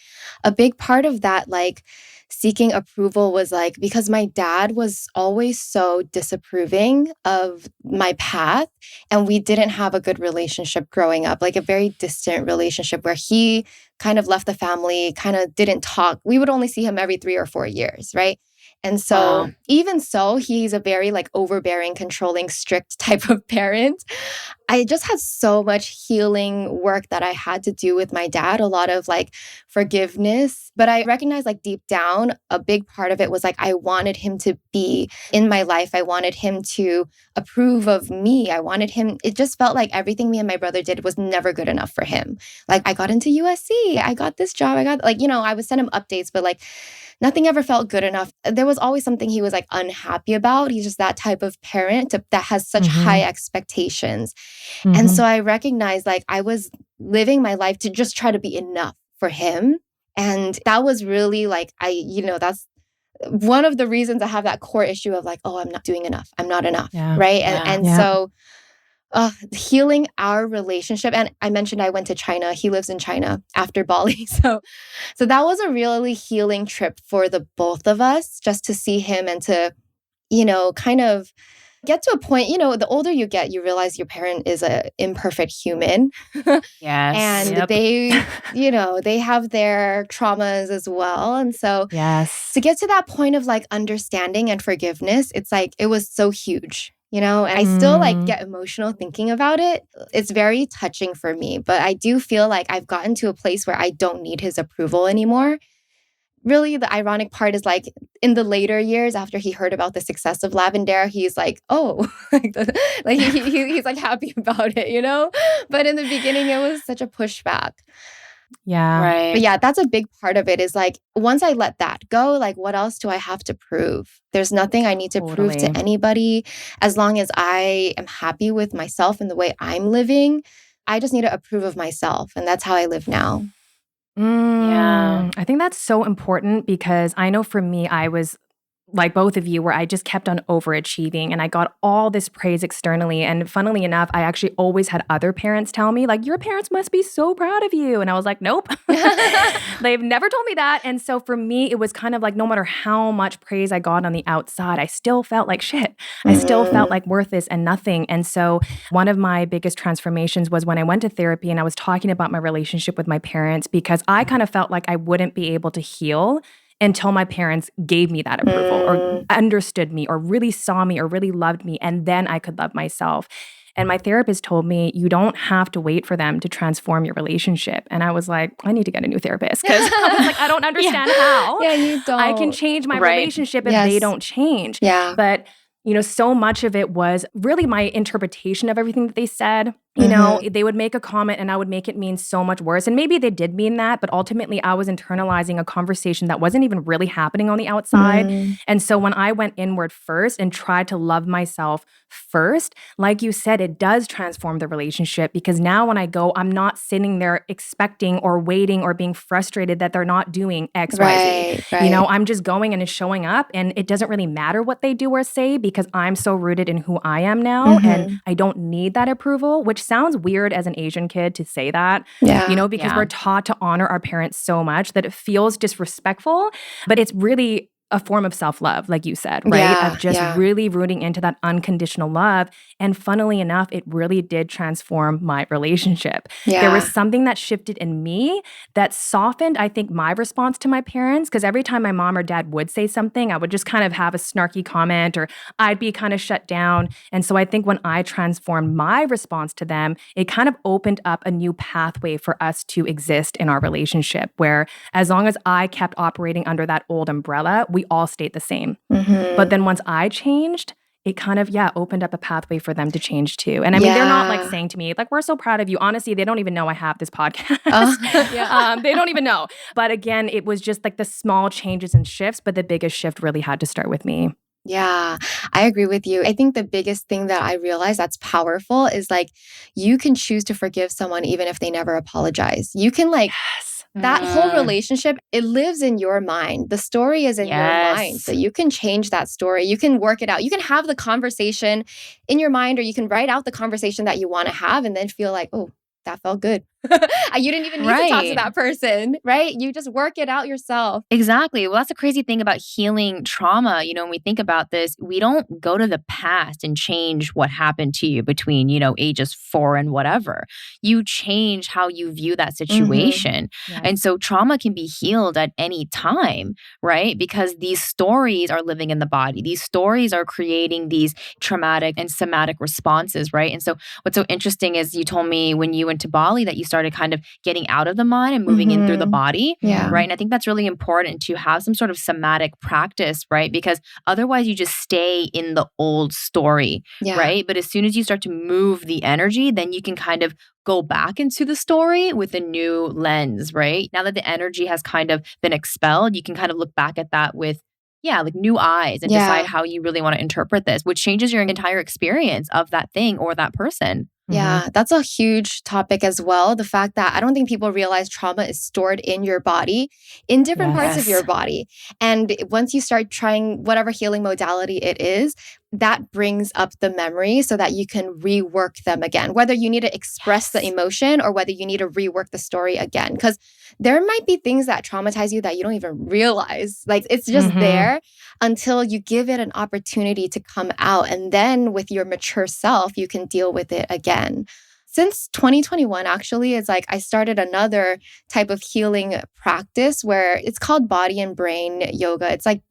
A big part of that, like, seeking approval was like because my dad was always so disapproving of my path. And we didn't have a good relationship growing up, like a very distant relationship where he kind of left the family, kind of didn't talk. We would only see him every 3 or 4 years, right? And so, Wow. even so, he's a very like overbearing, controlling, strict type of parent. I just had so much healing work that I had to do with my dad, a lot of like forgiveness. But I recognized like deep down, a big part of it was like I wanted him to be in my life. I wanted him to approve of me. I wanted him, it just felt like everything me and my brother did was never good enough for him. Like I got into USC, I got this job, I got like, I would send him updates, but like nothing ever felt good enough. There was always something he was like unhappy about. He's just that type of parent that has such high Mm-hmm. expectations. And Mm-hmm. so I recognized like I was living my life to just try to be enough for him. And that was really like, that's one of the reasons I have that core issue of like, oh, I'm not doing enough. I'm not enough. Yeah. Right. And, Yeah. and Yeah. so healing our relationship. And I mentioned I went to China. He lives in China after Bali. So that was a really healing trip for the both of us, just to see him and to, kind of get to a point, the older you get, you realize your parent is a imperfect human. Yes. And Yep. they have their traumas as well. And so Yes. to get to that point of like understanding and forgiveness, it's like it was so huge. And I still like get emotional thinking about it. It's very touching for me, but I do feel like I've gotten to a place where I don't need his approval anymore. Really, the ironic part is like in the later years after he heard about the success of Lavender, he's like, oh, he's like happy about it. But in the beginning, it was such a pushback. Yeah. But Right. yeah, that's a big part of it is like, once I let that go, like, what else do I have to prove? There's nothing I need to prove Totally. to anybody. As long as I am happy with myself and the way I'm living, I just need to approve of myself. And that's how I live now. Yeah. I think that's so important because I know for me, I was like both of you, where I just kept on overachieving and I got all this praise externally. And funnily enough, I actually always had other parents tell me, like, your parents must be so proud of you. And I was like, nope, they've never told me that. And so for me, it was kind of like no matter how much praise I got on the outside, I still felt like shit. I still felt like worthless and nothing. And so one of my biggest transformations was when I went to therapy and I was talking about my relationship with my parents because I kind of felt like I wouldn't be able to heal until my parents gave me that approval or Mm. understood me or really saw me or really loved me. And then I could love myself. And my therapist told me, you don't have to wait for them to transform your relationship. And I was like, I need to get a new therapist because I was like, I don't understand how Yeah, you I can don't. change my Right. relationship if Yes. they don't change. Yeah. But so much of it was really my interpretation of everything that they said. They would make a comment and I would make it mean so much worse. And maybe they did mean that, but ultimately I was internalizing a conversation that wasn't even really happening on the outside. Mm. And so when I went inward first and tried to love myself first, like you said, it does transform the relationship because now when I go, I'm not sitting there expecting or waiting or being frustrated that they're not doing X, Y, Z. Right. I'm just going and showing up and it doesn't really matter what they do or say because I'm so rooted in who I am now and I don't need that approval, which sounds weird as an Asian kid to say that, Yeah. because Yeah. we're taught to honor our parents so much that it feels disrespectful, but it's really a form of self-love, like you said, right? Yeah, Of just yeah. really rooting into that unconditional love. And funnily enough, it really did transform my relationship. Yeah. There was something that shifted in me that softened, I think, my response to my parents. Because every time my mom or dad would say something, I would just kind of have a snarky comment or I'd be kind of shut down. And so I think when I transformed my response to them, it kind of opened up a new pathway for us to exist in our relationship, where as long as I kept operating under that old umbrella, we all stayed the same. But then once I changed, it kind of, opened up a pathway for them to change too. And I mean, they're not like Yeah. saying to me, like, we're so proud of you. Honestly, they don't even know I have this podcast. Yeah. They don't even know. But again, it was just like the small changes and shifts, but the biggest shift really had to start with me. Yeah, I agree with you. I think the biggest thing that I realized that's powerful is like you can choose to forgive someone even if they never apologize. You can Yes. that whole relationship, it lives in your mind. The story is in your mind. So Yes. you can change that story. You can work it out. You can have the conversation in your mind, or you can write out the conversation that you want to have and then feel like, oh, that felt good. You didn't even need to talk to Right. that person, right? You just work it out yourself. Exactly. Well, that's the crazy thing about healing trauma. When we think about this, we don't go to the past and change what happened to you between, ages 4 and whatever. You change how you view that situation. Yes. And so trauma can be healed at any time, right? Because these stories are living in the body. These stories are creating these traumatic and somatic responses, right? And so what's so interesting is you told me when you went to Bali that you started kind of getting out of the mind and moving in through the body. Yeah. Right. And I think that's really important to have some sort of somatic practice, right? Because otherwise you just stay in the old story, Yeah. right? But as soon as you start to move the energy, then you can kind of go back into the story with a new lens, right? Now that the energy has kind of been expelled, you can kind of look back at that with like new eyes and decide how you really want to interpret this, which changes your entire experience of that thing or that person. Yeah, that's a huge topic as well. The fact that I don't think people realize trauma is stored in your body, in different parts of Yes. your body. And once you start trying whatever healing modality it is, that brings up the memory so that you can rework them again, whether you need to express the emotion or whether you need to rework the story again. Because there might be things that traumatize you that you don't even realize. Like it's just there until you give it an opportunity to come out. And then with your mature self, you can deal with it again. Since 2021, actually, it's like I started another type of healing practice where it's called body and brain yoga. It's like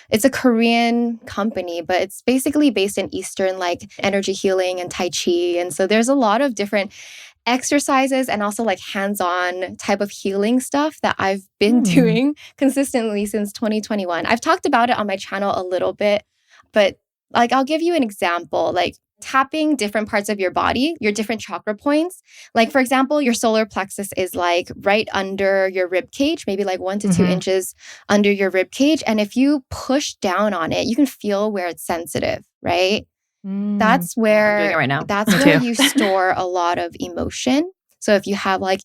it's a Korean company, but it's basically based in Eastern like energy healing and Tai Chi. And so there's a lot of different exercises and also like hands-on type of healing stuff that I've been doing consistently since 2021. I've talked about it on my channel a little bit, but like I'll give you an example, like tapping different parts of your body, your different chakra points. Like for example, your solar plexus is like right under your rib cage, maybe like 1 to 2 inches under your rib cage. And if you push down on it, you can feel where it's sensitive, right? That's I'm where doing it right now. that's where you store a lot of emotion. So if you have like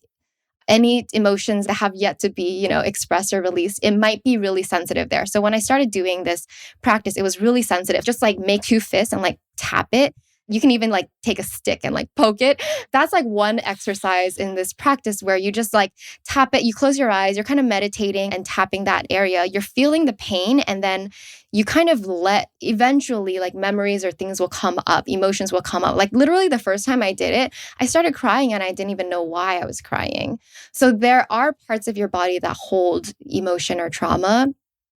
any emotions that have yet to be, expressed or released, it might be really sensitive there. So when I started doing this practice, it was really sensitive. Just like make 2 fists and like tap it. You can even like take a stick and like poke it. That's like one exercise in this practice where you just like tap it, you close your eyes, you're kind of meditating and tapping that area. You're feeling the pain, and then you kind of let eventually like memories or things will come up, emotions will come up. Like literally the first time I did it, I started crying and I didn't even know why I was crying. So there are parts of your body that hold emotion or trauma.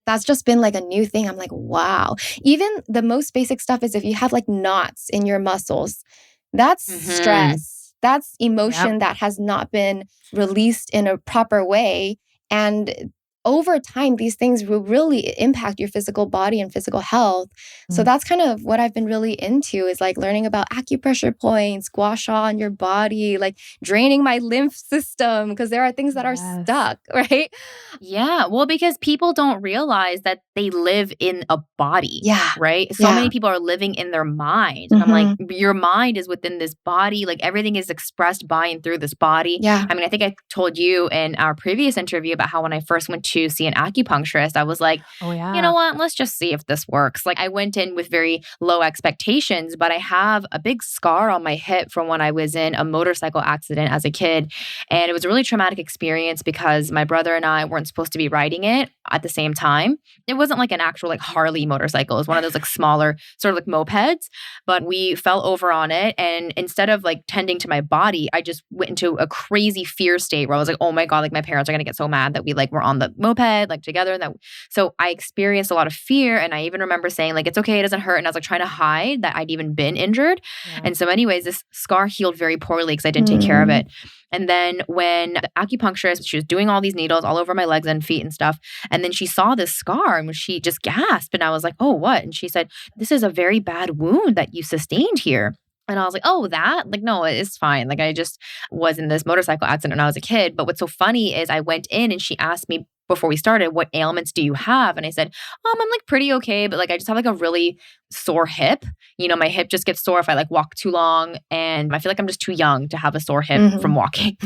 That's just been like a new thing. I'm like, wow. Even the most basic stuff is if you have like knots in your muscles, that's Mhm. stress. That's Yep. emotion that has not been released in a proper way. And over time, these things will really impact your physical body and physical health. So Mm. that's kind of what I've been really into, is like learning about acupressure points, gua sha on your body, like draining my lymph system because there are things that are Yes. stuck, right? Yeah, well, because people don't realize that they live in a body, Yeah. right? So Yeah. many people are living in their mind. And I'm like, Mhm. your mind is within this body. Like everything is expressed by and through this body. Yeah. I mean, I think I told you in our previous interview about how when I first went to see an acupuncturist, I was like, Oh, you know yeah. what? Let's just see if this works. Like I went in with very low expectations, but I have a big scar on my hip from when I was in a motorcycle accident as a kid. And it was a really traumatic experience because my brother and I weren't supposed to be riding it at the same time. It wasn't like an actual like Harley motorcycle. It was one of those like smaller sort of like mopeds, but we fell over on it. And instead of like tending to my body, I just went into a crazy fear state where I was like, oh my God, like my parents are going to get so mad that we like were on the moped like together. And that, so I experienced a lot of fear. And I even remember saying like, it's okay, it doesn't hurt. And I was like trying to hide that I'd even been injured. Yeah. And so anyways, this scar healed very poorly because I didn't take care of Mm. it. And then when the acupuncturist, she was doing all these needles all over my legs and feet and stuff. And then she saw this scar and she just gasped. And I was like, oh, what? And she said, this is a very bad wound that you sustained here. And I was like, oh, that? Like, no, it's fine. Like, I just was in this motorcycle accident when I was a kid. But what's so funny is I went in and she asked me before we started, what ailments do you have? And I said, I'm like pretty okay, but like I just have like a really sore hip. You know, my hip just gets sore if I like walk too long. And I feel like I'm just too young to have a sore hip from Mhm. walking.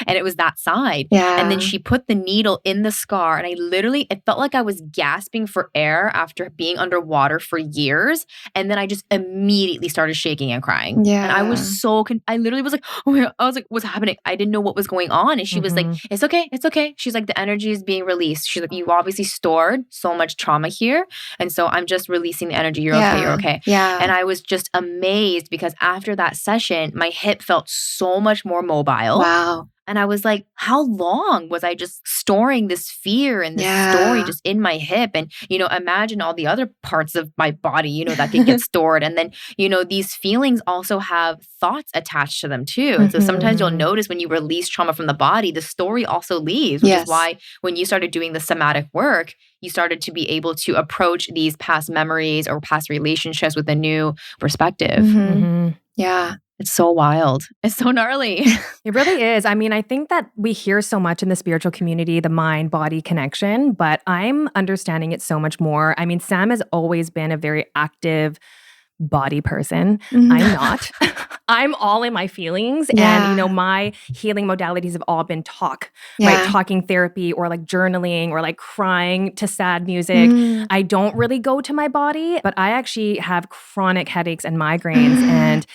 And it was that side. And then Yeah. she put the needle in the scar. And I literally, it felt like I was gasping for air after being underwater for years. And then I just immediately started shaking and crying. And I was Yeah. so, I literally was like, oh my God. I was like, what's happening? I didn't know what was going on. And she was like, Hmm. it's okay. It's okay. She's like, the energy is being released. She's like, you obviously stored so much trauma here. And so I'm just releasing the energy. You're okay. You're Yeah. okay. Yeah. And I was just amazed because after that session, my hip felt so much more mobile. Wow. And I was like, how long was I just storing this fear and this story Yeah. just in my hip? And, you know, imagine all the other parts of my body, you know, that could get stored. And then, you know, these feelings also have thoughts attached to them too. And so Mhm. sometimes you'll Hmm. notice when you release trauma from the body, the story also leaves, which is Yes. why when you started doing the somatic work, you started to be able to approach these past memories or past relationships with a new perspective. Mhm. Hmm. Yeah. It's so wild. It's so gnarly. It really is. I mean, I think that we hear so much in the spiritual community, the mind body connection, but I'm understanding it so much more. I mean, Sam has always been a very active body person. Mhm. I'm not. I'm all in my feelings. And, Yeah. my healing modalities have all been talk, right? Yeah. Talking therapy or like journaling or like crying to sad music. Mm. I don't really go to my body, but I actually have chronic headaches and migraines. And,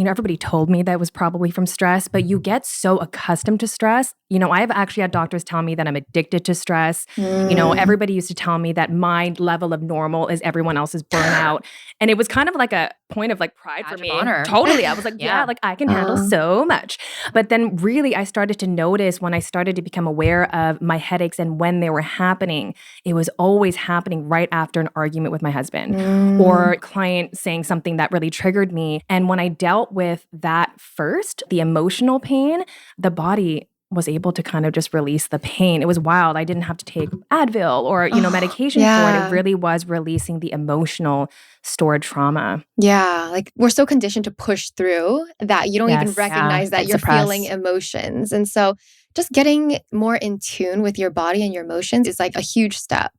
everybody told me that was probably from stress, but you get so accustomed to stress. I've actually had doctors tell me that I'm addicted to stress. Mm. Everybody used to tell me that my level of normal is everyone else's burnout. And it was kind of like a point of like pride for Badge of me. honor. Totally. I was like, yeah, Yeah. like I can handle Uh, so much. But then really I started to notice when I started to become aware of my headaches and when they were happening, it was always happening right after an argument with my husband or mm. a client saying something that really triggered me. And when I dealt with that first, the emotional pain, the body was able to kind of just release the pain. It was wild. I didn't have to take Advil or, Oh, medication for it. It yeah. really was releasing the emotional stored trauma. Yeah. Like we're so conditioned to push through that you don't even Yes. Yeah. recognize that And you're feeling suppress. emotions. And so just getting more in tune with your body and your emotions is like a huge step.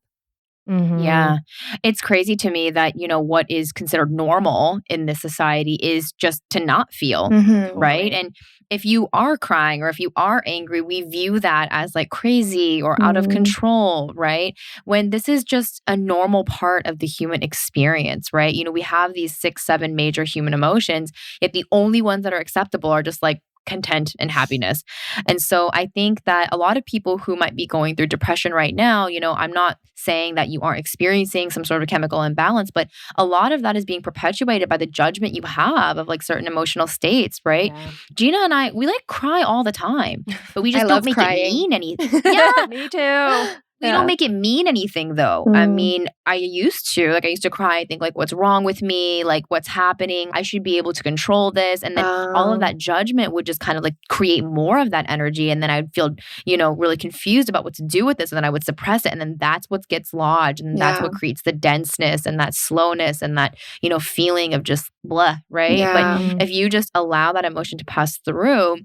Mhm. Yeah. It's crazy to me that, what is considered normal in this society is just to not feel, Mhm. right? Totally. And if you are crying or if you are angry, we view that as like crazy or out of Mm. control, right? When this is just a normal part of the human experience, right? We have these 6, 7 major human emotions, yet the only ones that are acceptable are just like content and happiness. And so I think that a lot of people who might be going through depression right now, I'm not saying that you aren't experiencing some sort of chemical imbalance, but a lot of that is being perpetuated by the judgment you have of like certain emotional states, right? Yeah. Gina and I, we like cry all the time, but we I just don't love make it crying. mean any. Yeah, Me too. we don't Yeah. make it mean anything though. I Mm. mean, I used to cry and think like, what's wrong with me? Like, what's happening? I should be able to control this. And then all of Um, that judgment would just kind of like create more of that energy. And then I'd feel, really confused about what to do with this. And then I would suppress it. And then that's what gets lodged. And that's yeah. what creates the denseness and that slowness and that, feeling of just blah, right? But Yeah. Mhm. if you just allow that emotion to pass through,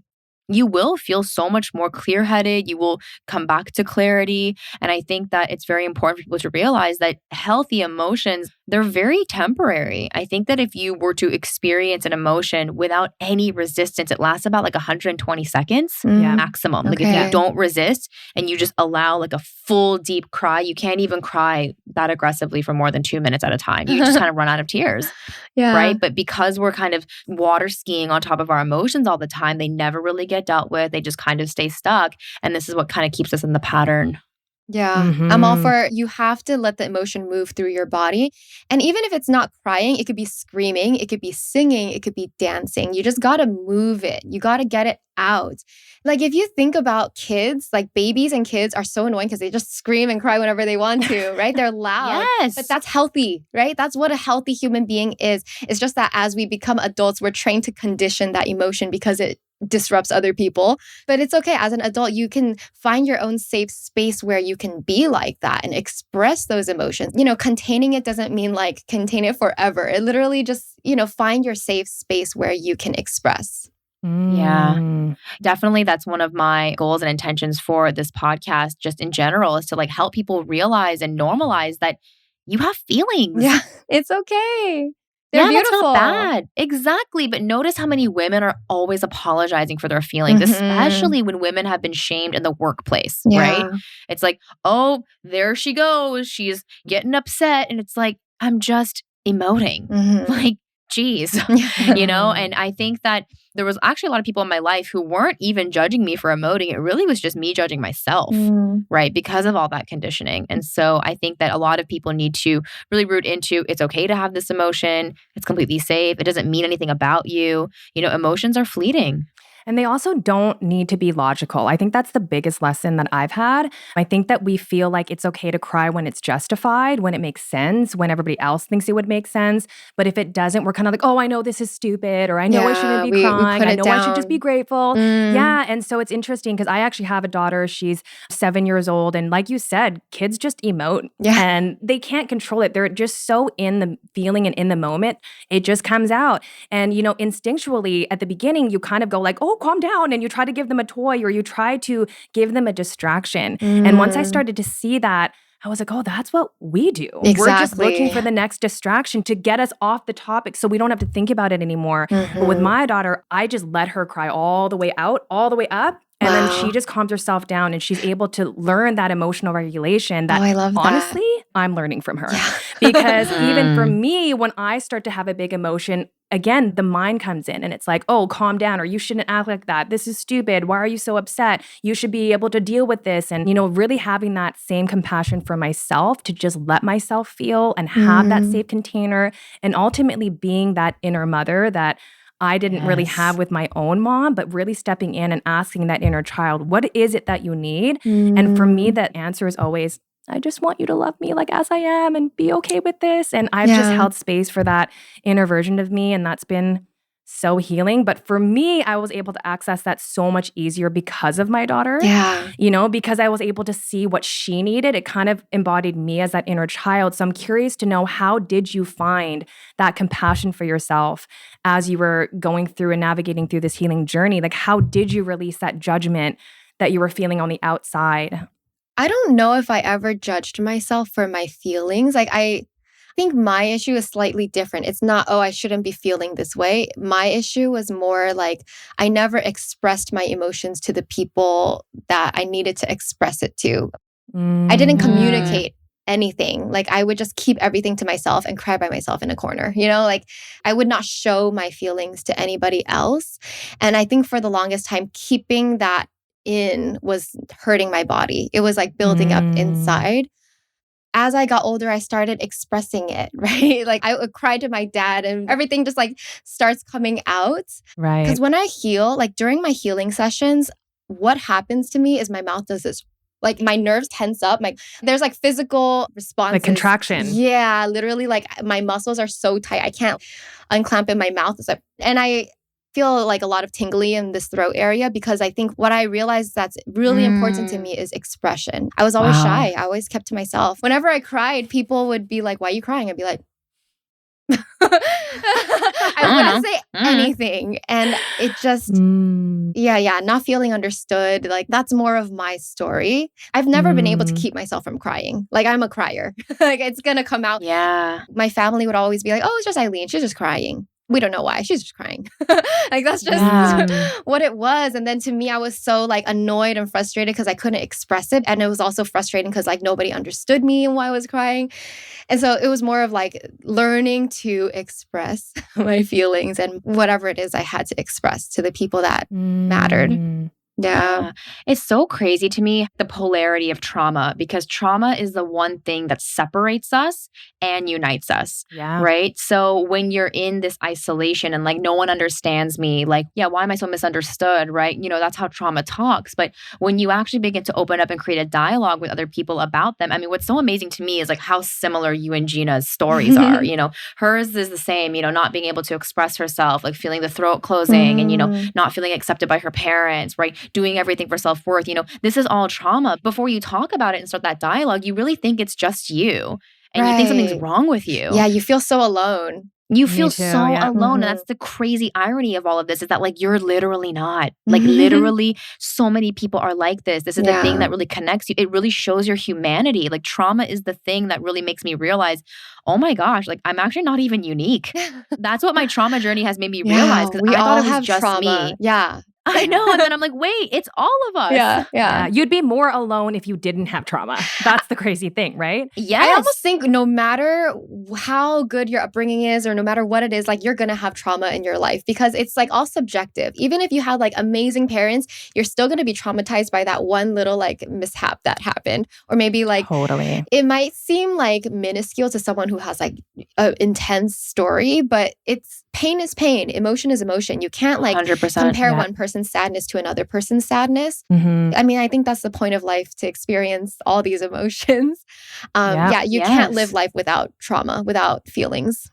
you will feel so much more clear headed. You will come back to clarity. And I think that it's very important for people to realize that healthy emotions, they're very temporary. I think that if you were to experience an emotion without any resistance, it lasts about like 120 seconds Yeah. Mm. maximum. Like if you Yeah. Okay. don't resist and you just allow like a full deep cry, you can't even cry that aggressively for more than 2 minutes at a time. You just kind of run out of tears, Yeah. right? But because we're kind of water skiing on top of our emotions all the time, they never really get dealt with. They just kind of stay stuck. And this is what kind of keeps us in the pattern. Yeah, I'm all Mhm. for you have to let the emotion move through your body. And even if it's not crying, it could be screaming, it could be singing, it could be dancing. You just got to move it. You got to get it out. Like if you think about kids, like babies and kids are so annoying because they just scream and cry whenever they want to, right? They're loud. But Yes. that's healthy, right? That's what a healthy human being is. It's just that as we become adults, we're trained to condition that emotion because it disrupts other people. But it's okay. As an adult, you can find your own safe space where you can be like that and express those emotions. Containing it doesn't mean like contain it forever. It literally just, find your safe space where you can express. Yeah. Mm. Definitely, that's one of my goals and intentions for this podcast, just in general, is to like help people realize and normalize that you have feelings. Yeah, it's okay. They're Yeah, that's not beautiful. bad. Exactly. But notice how many women are always apologizing for their feelings, Hmm. especially when women have been shamed in the workplace, right? Yeah. It's like, oh, there she goes. She's getting upset. And it's like, I'm just emoting. Hmm. Like, geez, Mhm. And I think that there was actually a lot of people in my life who weren't even judging me for emoting. It really was just me judging myself, Mm. right? Because of all that conditioning. And so I think that a lot of people need to really root into it's okay to have this emotion. It's completely safe. It doesn't mean anything about you. Emotions are fleeting. And they also don't need to be logical. I think that's the biggest lesson that I've had. I think that we feel like it's okay to cry when it's justified, when it makes sense, when everybody else thinks it would make sense. But if it doesn't, we're kind of like, oh, I know this is stupid, or I know I shouldn't Yeah, be we crying. put I it know I should just be down. grateful. Mm. Yeah. And so it's interesting because I actually have a daughter. She's 7 years old. And like you said, kids just emote Yeah. and they can't control it. They're just so in the feeling and in the moment. It just comes out. And, instinctually at the beginning, you kind of go like, oh, calm down. And you try to give them a toy or you try to give them a distraction. And once I Mm. started to see that, I was like, oh, that's what we do. We're just looking Exactly. for the next distraction to get us off the topic so we don't have to think about it anymore. But with Mhm. my daughter, I just let her cry all the way out, all the way up. And then she Wow. just calms herself down and she's able to learn that emotional regulation Oh, that I love that. honestly, I'm learning from her. Yeah. Because even for Mm. me, when I start to have a big emotion, again, the mind comes in and it's like, oh, calm down, or you shouldn't act like that. This is stupid. Why are you so upset? You should be able to deal with this. And, really having that same compassion for myself to just let myself feel and have that Mm. safe container and ultimately being that inner mother that I didn't really have Yes. with my own mom, but really stepping in and asking that inner child, what is it that you need? And for me, Mm. that answer is always, I just want you to love me like as I am and be okay with this. And I've just Yeah. held space for that inner version of me. And that's been so healing. But for me, I was able to access that so much easier because of my daughter, Yeah. because I was able to see what she needed. It kind of embodied me as that inner child. So I'm curious to know, how did you find that compassion for yourself as you were going through and navigating through this healing journey? Like, how did you release that judgment that you were feeling on the outside? I don't know if I ever judged myself for my feelings. Like, I think my issue is slightly different. It's not, oh, I shouldn't be feeling this way. My issue was more like I never expressed my emotions to the people that I needed to express it to. I didn't Mm. communicate anything. Like, I would just keep everything to myself and cry by myself in a corner. Like I would not show my feelings to anybody else. And I think for the longest time, keeping that in was hurting my body. It was like building up Mm. inside. As I got older, I started expressing it, right? Like I would cry to my dad and everything just like starts coming out. Right. Because when I heal, like during my healing sessions, what happens to me is my mouth does this. Like my nerves tense up. Like there's like physical Like responses. contraction. Yeah, literally like my muscles are so tight. I can't unclamp in my mouth. It's like, and I feel like a lot of tingly in this throat area because I think what I realized that's really important to Mm. me is expression. I was always Wow. shy. I always kept to myself. Whenever I cried, people would be like, "Why are you crying?" I'd be like, I I don't wouldn't know. say Mm. anything. And it just, Mm. yeah, not feeling understood. Like that's more of my story. I've never been able to Mm. keep myself from crying. Like I'm a crier. Like it's going to come out. Yeah. My family would always be like, "Oh, it's just Aileen. She's just crying. We don't know why. She's just crying." Like that's just Yeah. Mm. what it was. And then to me, I was so like annoyed and frustrated because I couldn't express it. And it was also frustrating because like nobody understood me and why I was crying. And so it was more of like learning to express my feelings and whatever it is I had to express to the people that mattered. Mm. Yeah. Yeah. It's so crazy to me, the polarity of trauma, because trauma is the one thing that separates us and unites us, Yeah. right? So when you're in this isolation and like no one understands me, like, yeah, why am I so misunderstood, right? That's how trauma talks. But when you actually begin to open up and create a dialogue with other people about them, I mean, what's so amazing to me is like how similar you and Gina's stories are. Hers is the same, not being able to express herself, like feeling the throat closing and, Mm, not feeling accepted by her parents, right? Doing everything for self worth. This is all trauma. Before you talk about it and start that dialogue, you really think it's just you and you think something's right. wrong with you. Yeah, you feel so alone. You Me feel too. so Yeah. alone. And that's the crazy irony of all of this is that, like, you're literally not. Like, Mhm. literally, so many people are like this. This is the thing Yeah. that really connects you. It really shows your humanity. Like, trauma is the thing that really makes me realize, oh my gosh, like, I'm actually not even unique. That's what my trauma journey has made me realize Yeah, because we I thought all it was have just trauma. me. Yeah. I know. And then I'm like, wait, it's all of us. Yeah, yeah. Yeah. You'd be more alone if you didn't have trauma. That's the crazy thing, right? I almost Yes. think no matter how good your upbringing is, or no matter what it is, like you're gonna have trauma in your life because it's like all subjective. Even if you had like amazing parents, you're still gonna be traumatized by that one little like mishap that happened. Or maybe like Totally. it might seem like minuscule to someone who has like an intense story, but it's pain is pain, emotion is emotion. You can't like 100%. compare Yeah. one person's sadness to another person's sadness. Mm-hmm. I mean, I think that's the point of life to experience all these emotions. Yeah. Yeah, you can't live Yes. life without trauma, without feelings.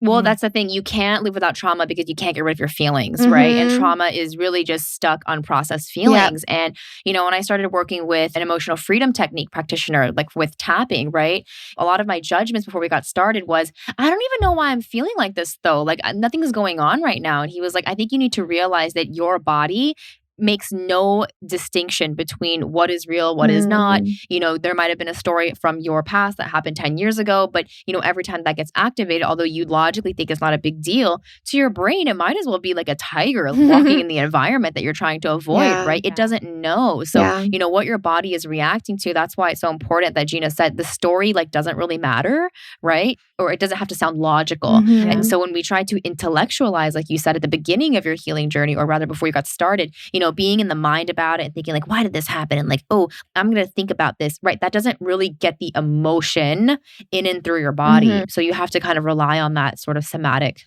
Well, Mm. that's the thing. You can't live without trauma because you can't get rid of your feelings, right? And Mhm. trauma is really just stuck unprocessed Yeah. feelings. And, when I started working with an emotional freedom technique practitioner, like with tapping, right? A lot of my judgments before we got started was, I don't even know why I'm feeling like this though. Like nothing's going on right now. And he was like, I think you need to realize that your body makes no distinction between what is real, what is not. Mm. There might have been a story from your past that happened 10 years ago, but every time that gets activated, although you logically think it's not a big deal, to your brain, it might as well be like a tiger walking in the environment that you're trying to avoid, Yeah. right? It Yeah. doesn't know. So, Yeah. what your body is reacting to, that's why it's so important that Gina said the story like doesn't really matter, right? Or it doesn't have to sound logical. Mhm. And so when we try to intellectualize, like you said at the beginning of your healing journey, or rather before you got started, being in the mind about it and thinking like, why did this happen? And like, oh, I'm going to think about this, right? That doesn't really get the emotion in and through your body. Mhm. So you have to kind of rely on that sort of somatic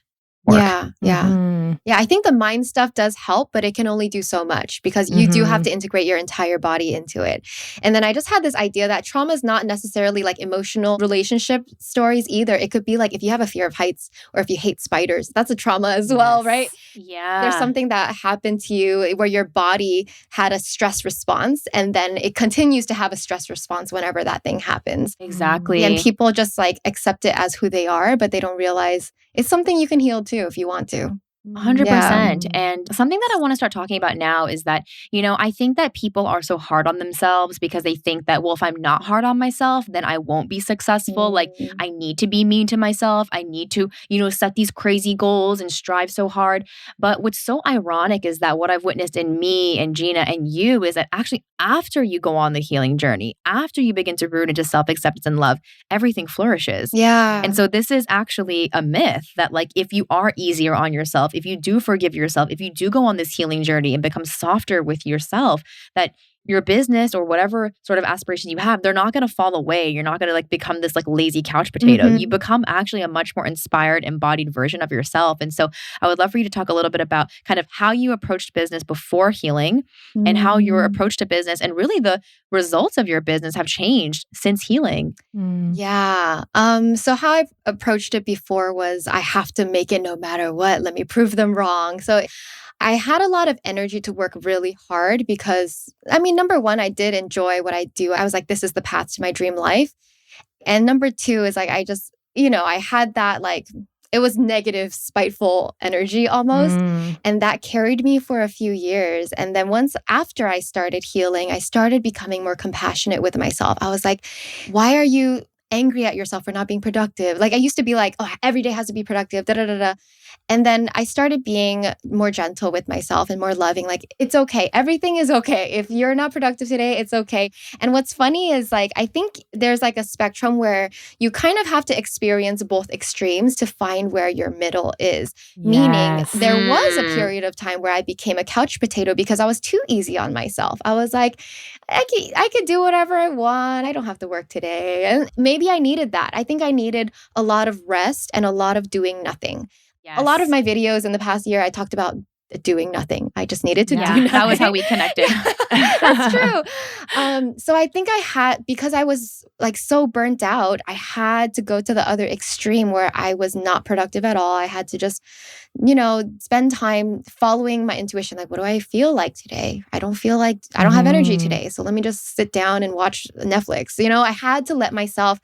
work. Yeah, yeah. Mhm. Yeah, I think the mind stuff does help, but it can only do so much because you do have to integrate your entire body into it. And then I just had this idea that trauma is not necessarily like emotional relationship stories either. It could be like if you have a fear of heights or if you hate spiders, that's a trauma as well, right? Yeah. There's something that happened to you where your body had a stress response and then it continues to have a stress response whenever that thing happens. Exactly. And people just like accept it as who they are, but they don't realize it's something you can heal too if you want to. Yeah. 100%. And something that I want to start talking about now is that, I think that people are so hard on themselves because they think that, well, if I'm not hard on myself, then I won't be successful. Like, Mm. I need to be mean to myself. I need to, set these crazy goals and strive so hard. But what's so ironic is that what I've witnessed in me and Gina and you is that actually, after you go on the healing journey, after you begin to root into self acceptance and love, everything flourishes. Yeah. And so this is actually a myth that, like, if you are easier on yourself, if you do forgive yourself, if you do go on this healing journey and become softer with yourself, that your business or whatever sort of aspiration you have, they're not going to fall away. You're not going to like become this like lazy couch potato. You become actually a much more inspired, embodied version of yourself. And so I would love for you to talk a little bit about kind of how you approached business before healing and how your approach to business and really the results of your business have changed since healing. Yeah. So how I approached it before was I have to make it no matter what. Let me prove them wrong. So I had a lot of energy to work really hard because, number one, I did enjoy what I do. I was like, this is the path to my dream life. And number two is like, I just, I had that like, it was negative, spiteful energy almost. And that carried me for a few years. And then once after I started healing, I started becoming more compassionate with myself. I was like, why are you angry at yourself for not being productive? Like I used to be like, oh, every day has to be productive, da da da da. And then I started being more gentle with myself and more loving. Like, it's okay. Everything is okay. If you're not productive today, it's okay. And what's funny is like, I think there's like a spectrum where you kind of have to experience both extremes to find where your middle is. Meaning there was a period of time where I became a couch potato because I was too easy on myself. I was like, I could do whatever I want. I don't have to work today. And maybe I needed that. I think I needed a lot of rest and a lot of doing nothing. Yes. A lot of my videos in the past year, I talked about doing nothing. I just needed to do nothing. That was how we connected. That's true. So I think because I was like so burnt out, I had to go to the other extreme where I was not productive at all. I had to just, spend time following my intuition. Like, what do I feel like today? I don't have energy today. So let me just sit down and watch Netflix. I had to let myself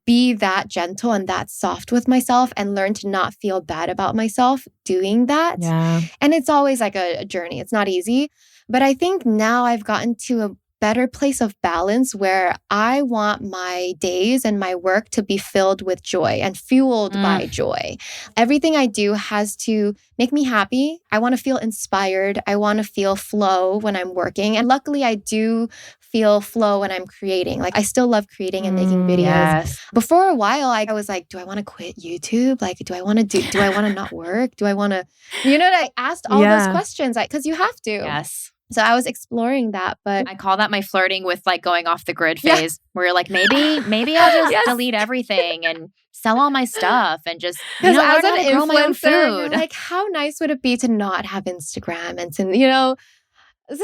be that gentle and that soft with myself and learn to not feel bad about myself doing that. Yeah. And it's always like a journey. It's not easy. But I think now I've gotten to a better place of balance where I want my days and my work to be filled with joy and fueled by joy. Everything I do has to make me happy. I want to feel inspired. I want to feel flow when I'm working. And luckily, I do feel flow when I'm creating. Like I still love creating and making videos. Yes. Before a while, I was like, do I want to quit YouTube? Like, do I want to not work? Do I want to, I asked all those questions because you have to. Yes. So I was exploring that, but I call that my flirting with like going off the grid phase where you're like, maybe I'll just delete everything and sell all my stuff and just, as learn an how to grow my own influencer, you're food. like, how nice would it be to not have Instagram and to,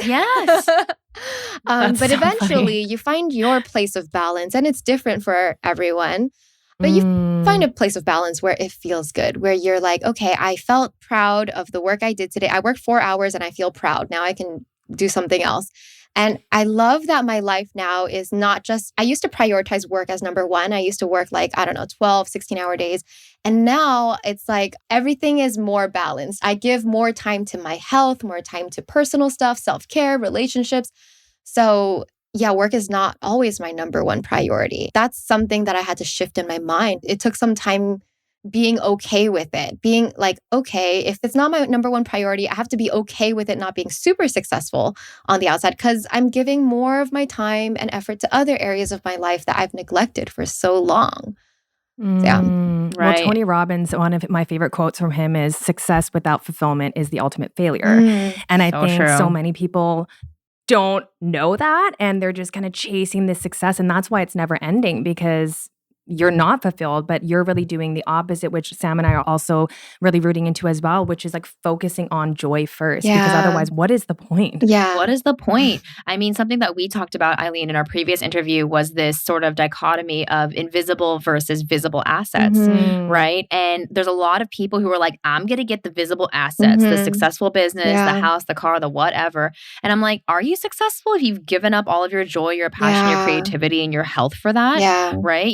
Yes. But so eventually you find your place of balance and it's different for everyone. But you find a place of balance where it feels good, where you're like, okay, I felt proud of the work I did today. I worked 4 hours and I feel proud. Now I can do something else. And I love that my life now is not just, I used to prioritize work as number one. I used to work 12, 16-hour days. And now it's like everything is more balanced. I give more time to my health, more time to personal stuff, self-care, relationships. So yeah, work is not always my number one priority. That's something that I had to shift in my mind. It took some time being okay with it, being like, okay, if it's not my number one priority, I have to be okay with it not being super successful on the outside because I'm giving more of my time and effort to other areas of my life that I've neglected for so long. Well, Tony Robbins, one of my favorite quotes from him is success without fulfillment is the ultimate failure. And I think so many people don't know that and they're just kind of chasing this success. And that's why it's never ending because you're not fulfilled, but you're really doing the opposite, which Sam and I are also really rooting into as well, which is like focusing on joy first. Because otherwise, what is the point? Yeah. What is the point? I mean, something that we talked about, Aileen, in our previous interview was this sort of dichotomy of invisible versus visible assets, right? And there's a lot of people who are like, I'm going to get the visible assets, the successful business, the house, the car, the whatever. And I'm like, are you successful if you've given up all of your joy, your passion, your creativity, and your health for that? Yeah. Right?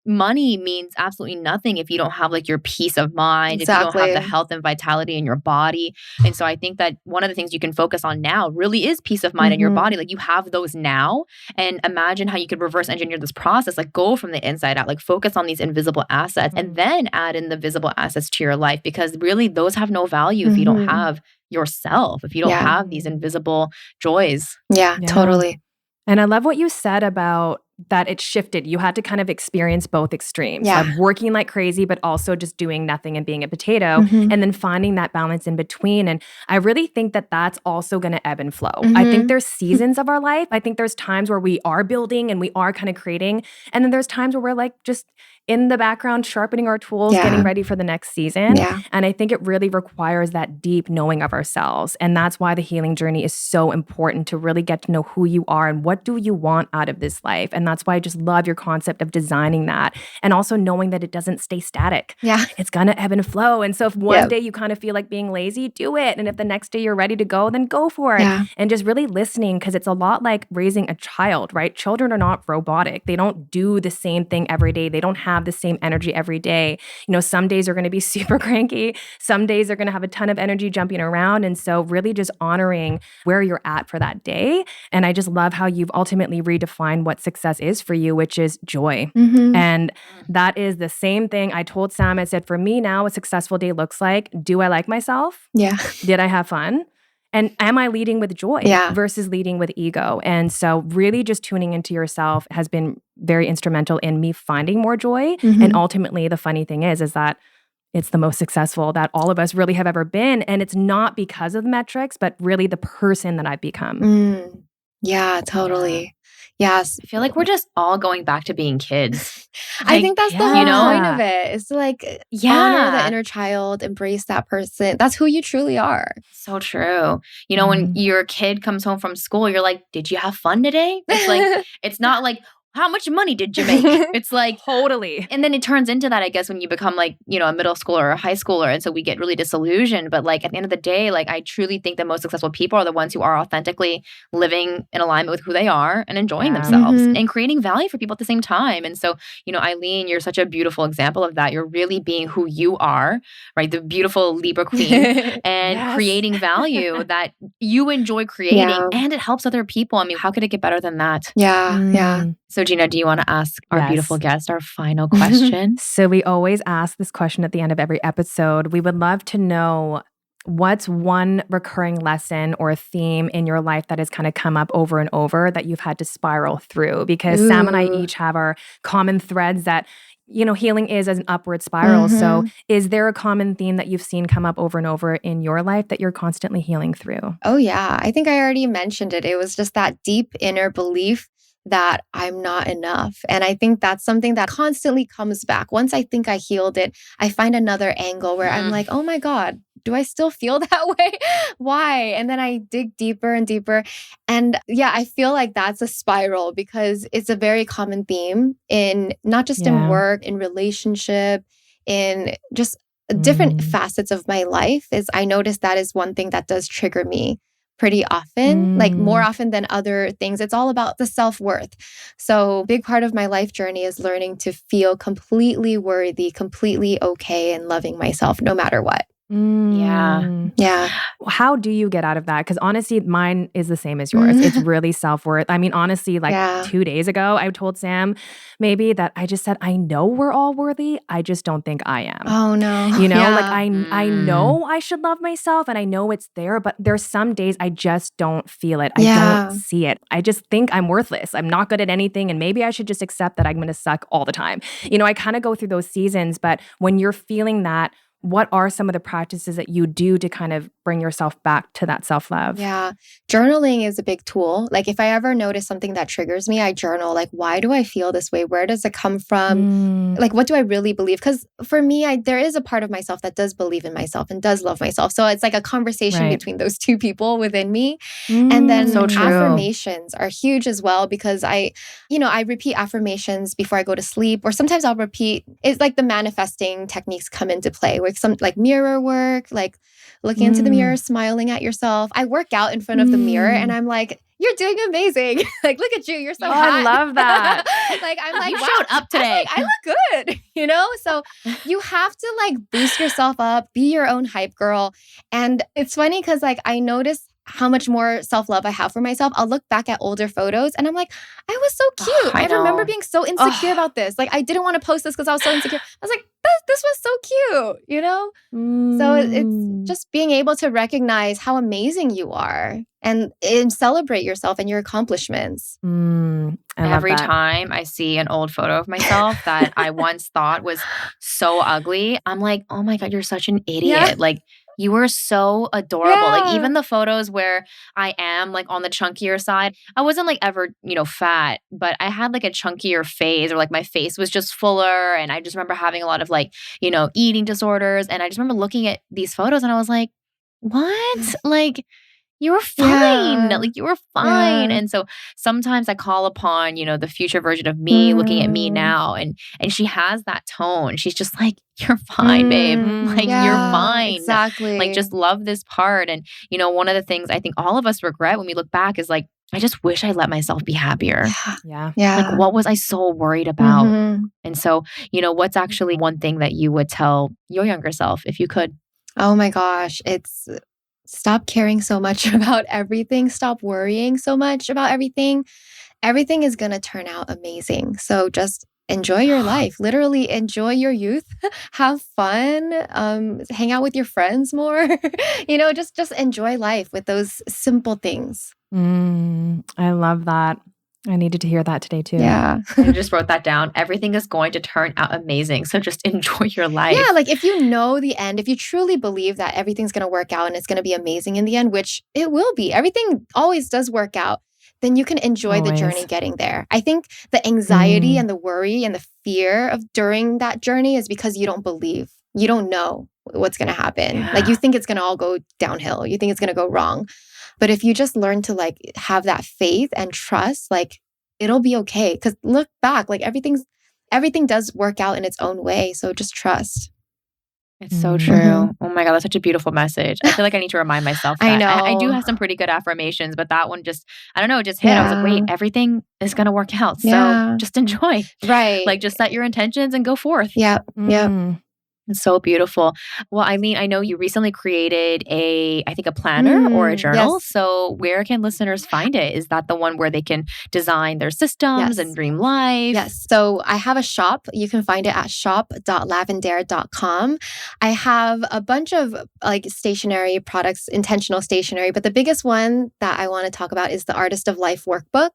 money means absolutely nothing if you don't have like your peace of mind, if you don't have the Exactly. health and vitality in your body. And so I think that one of the things you can focus on now really is peace of mind in your Mhm. body. Like you have those now. And imagine how you could reverse engineer this process, like go from the inside out, like focus on these invisible assets and then add in the visible assets to your life because really those have no value if you don't Mhm. have yourself, if you don't Yeah. have these invisible joys. Yeah, Yeah. totally. And I love what you said about that it shifted. You had to kind of experience both extremes, like Yeah. working like crazy, but also just doing nothing and being a potato, Mhm. and then finding that balance in between. And I really think that that's also going to ebb and flow. I think Mhm. there's seasons of our life. I think there's times where we are building and we are kind of creating. And then there's times where we're like just in the background, sharpening our tools, getting Yeah. ready for the next season. Yeah. And I think it really requires that deep knowing of ourselves. And that's why the healing journey is so important to really get to know who you are and what do you want out of this life. And that's why I just love your concept of designing that and also knowing that it doesn't stay static. Yeah. It's going to ebb and flow. And so if one Yep. day you kind of feel like being lazy, do it. And if the next day you're ready to go, then go for it. Yeah. And just really listening because it's a lot like raising a child, right? Children are not robotic. They don't do the same thing every day. They don't have the same energy every day. You know, some days are going to be super cranky. Some days they're going to have a ton of energy jumping around. And so really just honoring where you're at for that day. And I just love how you've ultimately redefined what success is for you, which is joy. Mhm. And that is the same thing I told Sam. I said, for me now, a successful day looks like, do I like myself? Yeah. Did I have fun? And am I leading with joy Yeah. versus leading with ego? And so really just tuning into yourself has been very instrumental in me finding more joy. Mhm. And ultimately, the funny thing is that it's the most successful that all of us really have ever been. And it's not because of the metrics, but really the person that I've become. Mm. Yeah, totally. Yes. I feel like we're just all going back to being kids. I think that's the yeah. whole point of it, is to like honor the Yeah. inner child, embrace that person. That's who you truly are. So true. You know, when your kid comes home from school, you're like, did you have fun today? It's like, it's not like, how much money did you make? It's like, Totally. and then it turns into that, I guess, when you become like, you know, a middle schooler or a high schooler. And so we get really disillusioned. But like at the end of the day, like I truly think the most successful people are the ones who are authentically living in alignment with who they are and enjoying Yeah. themselves Mhm. and creating value for people at the same time. And so, you know, Aileen, you're such a beautiful example of that. You're really being who you are, right? The beautiful Libra queen and Yes. creating value that you enjoy creating Yeah. and it helps other people. I mean, how could it get better than that? Yeah. Yeah. So, Gina, do you want to ask our Yes. beautiful guest our final question? So we always ask this question at the end of every episode. We would love to know what's one recurring lesson or theme in your life that has kind of come up over and over that you've had to spiral through? Because Sam and I Ooh. each have our common threads that, you know, healing is as an upward spiral. So Mhm. is there a common theme that you've seen come up over and over in your life that you're constantly healing through? Oh, yeah. I think I already mentioned it. It was just that deep inner belief that I'm not enough. And I think that's something that constantly comes back. Once I think I healed it, I find another angle where I'm like, oh my God, do I still feel that way? Why? And then I dig deeper and deeper. And yeah, I feel like that's a spiral because it's a very common theme in not just in Yeah. work, in relationship, in just different facets of my life. Is I notice that is one thing that does trigger me pretty often, like more often than other things. It's all about the self-worth. So big part of my life journey is learning to feel completely worthy, completely okay, and loving myself no matter what. Yeah. Yeah. How do you get out of that? Because honestly, mine is the same as yours. It's really self-worth. I mean, honestly, like Yeah. 2 days ago, I told Sam maybe that I just said, I know we're all worthy. I just don't think I am. Oh no. You know, like Yeah. I know I should love myself and I know it's there, but there's some days I just don't feel it. I Yeah. don't see it. I just think I'm worthless. I'm not good at anything. And maybe I should just accept that I'm going to suck all the time. You know, I kind of go through those seasons, but when you're feeling that, what are some of the practices that you do to kind of bring yourself back to that self-love? Yeah. Journaling is a big tool. Like if I ever notice something that triggers me, I journal. Like, why do I feel this way? Where does it come from? Like, what do I really believe? Because for me, there is a part of myself that does believe in myself and does love myself. So it's like a conversation Right. between those two people within me. And then So true. affirmations are huge as well because I repeat affirmations before I go to sleep, or sometimes I'll repeat. It's like the manifesting techniques come into play, some like mirror work, like looking into the mirror, smiling at yourself. I work out in front of the mirror and I'm like, you're doing amazing. Like, look at you. You're so hot. I love that. Like, I'm like, You wow, showed up today. I look good, you know? So you have to like boost yourself up, be your own hype girl. And it's funny because like I notice how much more self-love I have for myself. I'll look back at older photos and I'm like, I was so cute. I remember being so insecure about this. Like, I didn't want to post this because I was so insecure. I was like, this was so cute, you know? So it's just being able to recognize how amazing you are and celebrate yourself and your accomplishments. Every time I see an old photo of myself that I once thought was so ugly, I'm like, oh my God, you're such an idiot. Yeah. Like, you were so adorable. Like, even the photos where I am like on the chunkier side, I wasn't like ever, fat, but I had like a chunkier face, or like my face was just fuller. And I just remember having a lot of like, eating disorders. And I just remember looking at these photos and I was like, what? Like, you were fine. Yeah. Like, you were fine. Yeah. And so sometimes I call upon, the future version of me looking at me now. And she has that tone. She's just like, you're fine, babe. Like, you're fine. Exactly. Like, just love this part. And, one of the things I think all of us regret when we look back is like, I just wish I let myself be happier. Yeah. Like, what was I so worried about? And so, what's actually one thing that you would tell your younger self if you could? Oh my gosh. It's stop caring so much about everything. Stop worrying so much about everything. Everything is going to turn out amazing. So just enjoy your life. Literally enjoy your youth. Have fun. Hang out with your friends more. Just enjoy life with those simple things. I love that. I needed to hear that today too. Yeah. I just wrote that down. Everything is going to turn out amazing. So just enjoy your life. Yeah, like if you know the end, if you truly believe that everything's going to work out and it's going to be amazing in the end, which it will be, everything always does work out, then you can enjoy the journey getting there. I think the anxiety and the worry and the fear of during that journey is because you don't believe, you don't know what's going to happen. Yeah. Like you think it's going to all go downhill. You think it's going to go wrong. But if you just learn to like have that faith and trust, like it'll be okay. Because look back, like everything does work out in its own way. So just trust. It's so true. Oh my God, that's such a beautiful message. I feel like I need to remind myself that. I know. I do have some pretty good affirmations, but that one just, I don't know, it just hit. I was like, wait, everything is going to work out. So just enjoy. Right. Like just set your intentions and go forth. Yep. Yep. It's so beautiful. Well, Aileen, I know you recently created a planner or a journal. Yes. So where can listeners find it? Is that the one where they can design their systems and dream life? Yes. So I have a shop. You can find it at shop.lavendare.com. I have a bunch of like stationery products, intentional stationery, but the biggest one that I want to talk about is the Artist of Life workbook.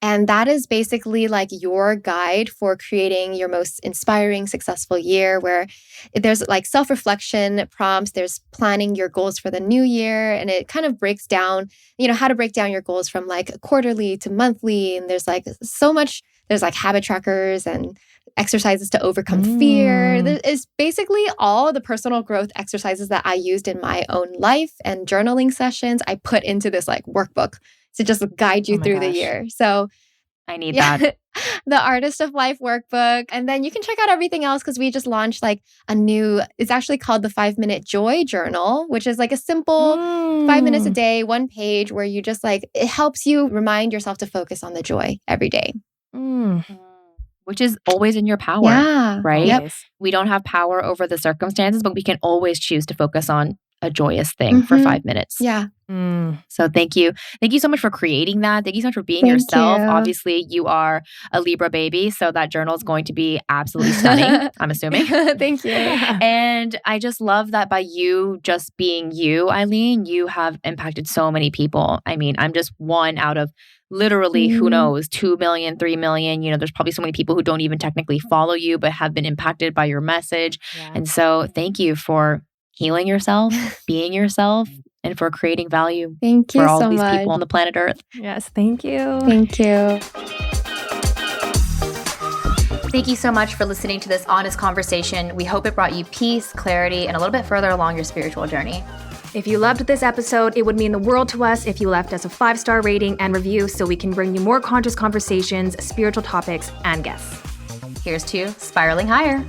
And that is basically like your guide for creating your most inspiring, successful year, where there's like self-reflection prompts, there's planning your goals for the new year, and it kind of breaks down, how to break down your goals from like quarterly to monthly. And there's like so much, there's like habit trackers and exercises to overcome fear. It's basically all the personal growth exercises that I used in my own life and journaling sessions I put into this like workbook to just guide you through the year. So I need that. The Artist of Life workbook. And then you can check out everything else because we just launched like it's actually called the 5-Minute Joy Journal, which is like a simple 5 minutes a day, one page where you just like, it helps you remind yourself to focus on the joy every day. Which is always in your power, right? Yep. We don't have power over the circumstances, but we can always choose to focus on a joyous thing for 5 minutes. Yeah. So thank you. Thank you so much for creating that. Thank you so much for being yourself. Obviously, you are a Libra baby, so that journal is going to be absolutely stunning, I'm assuming. Thank you. And I just love that by you just being you, Aileen, you have impacted so many people. I mean, I'm just one out of literally, who knows, 2 million, 3 million. There's probably so many people who don't even technically follow you, but have been impacted by your message. Yeah. And so thank you for healing yourself, being yourself, and for creating value for all so these much. people on the planet Earth. Yes, thank you. Thank you. Thank you so much for listening to this honest conversation. We hope it brought you peace, clarity, and a little bit further along your spiritual journey. If you loved this episode, it would mean the world to us if you left us a 5-star rating and review so we can bring you more conscious conversations, spiritual topics, and guests. Here's to spiraling higher.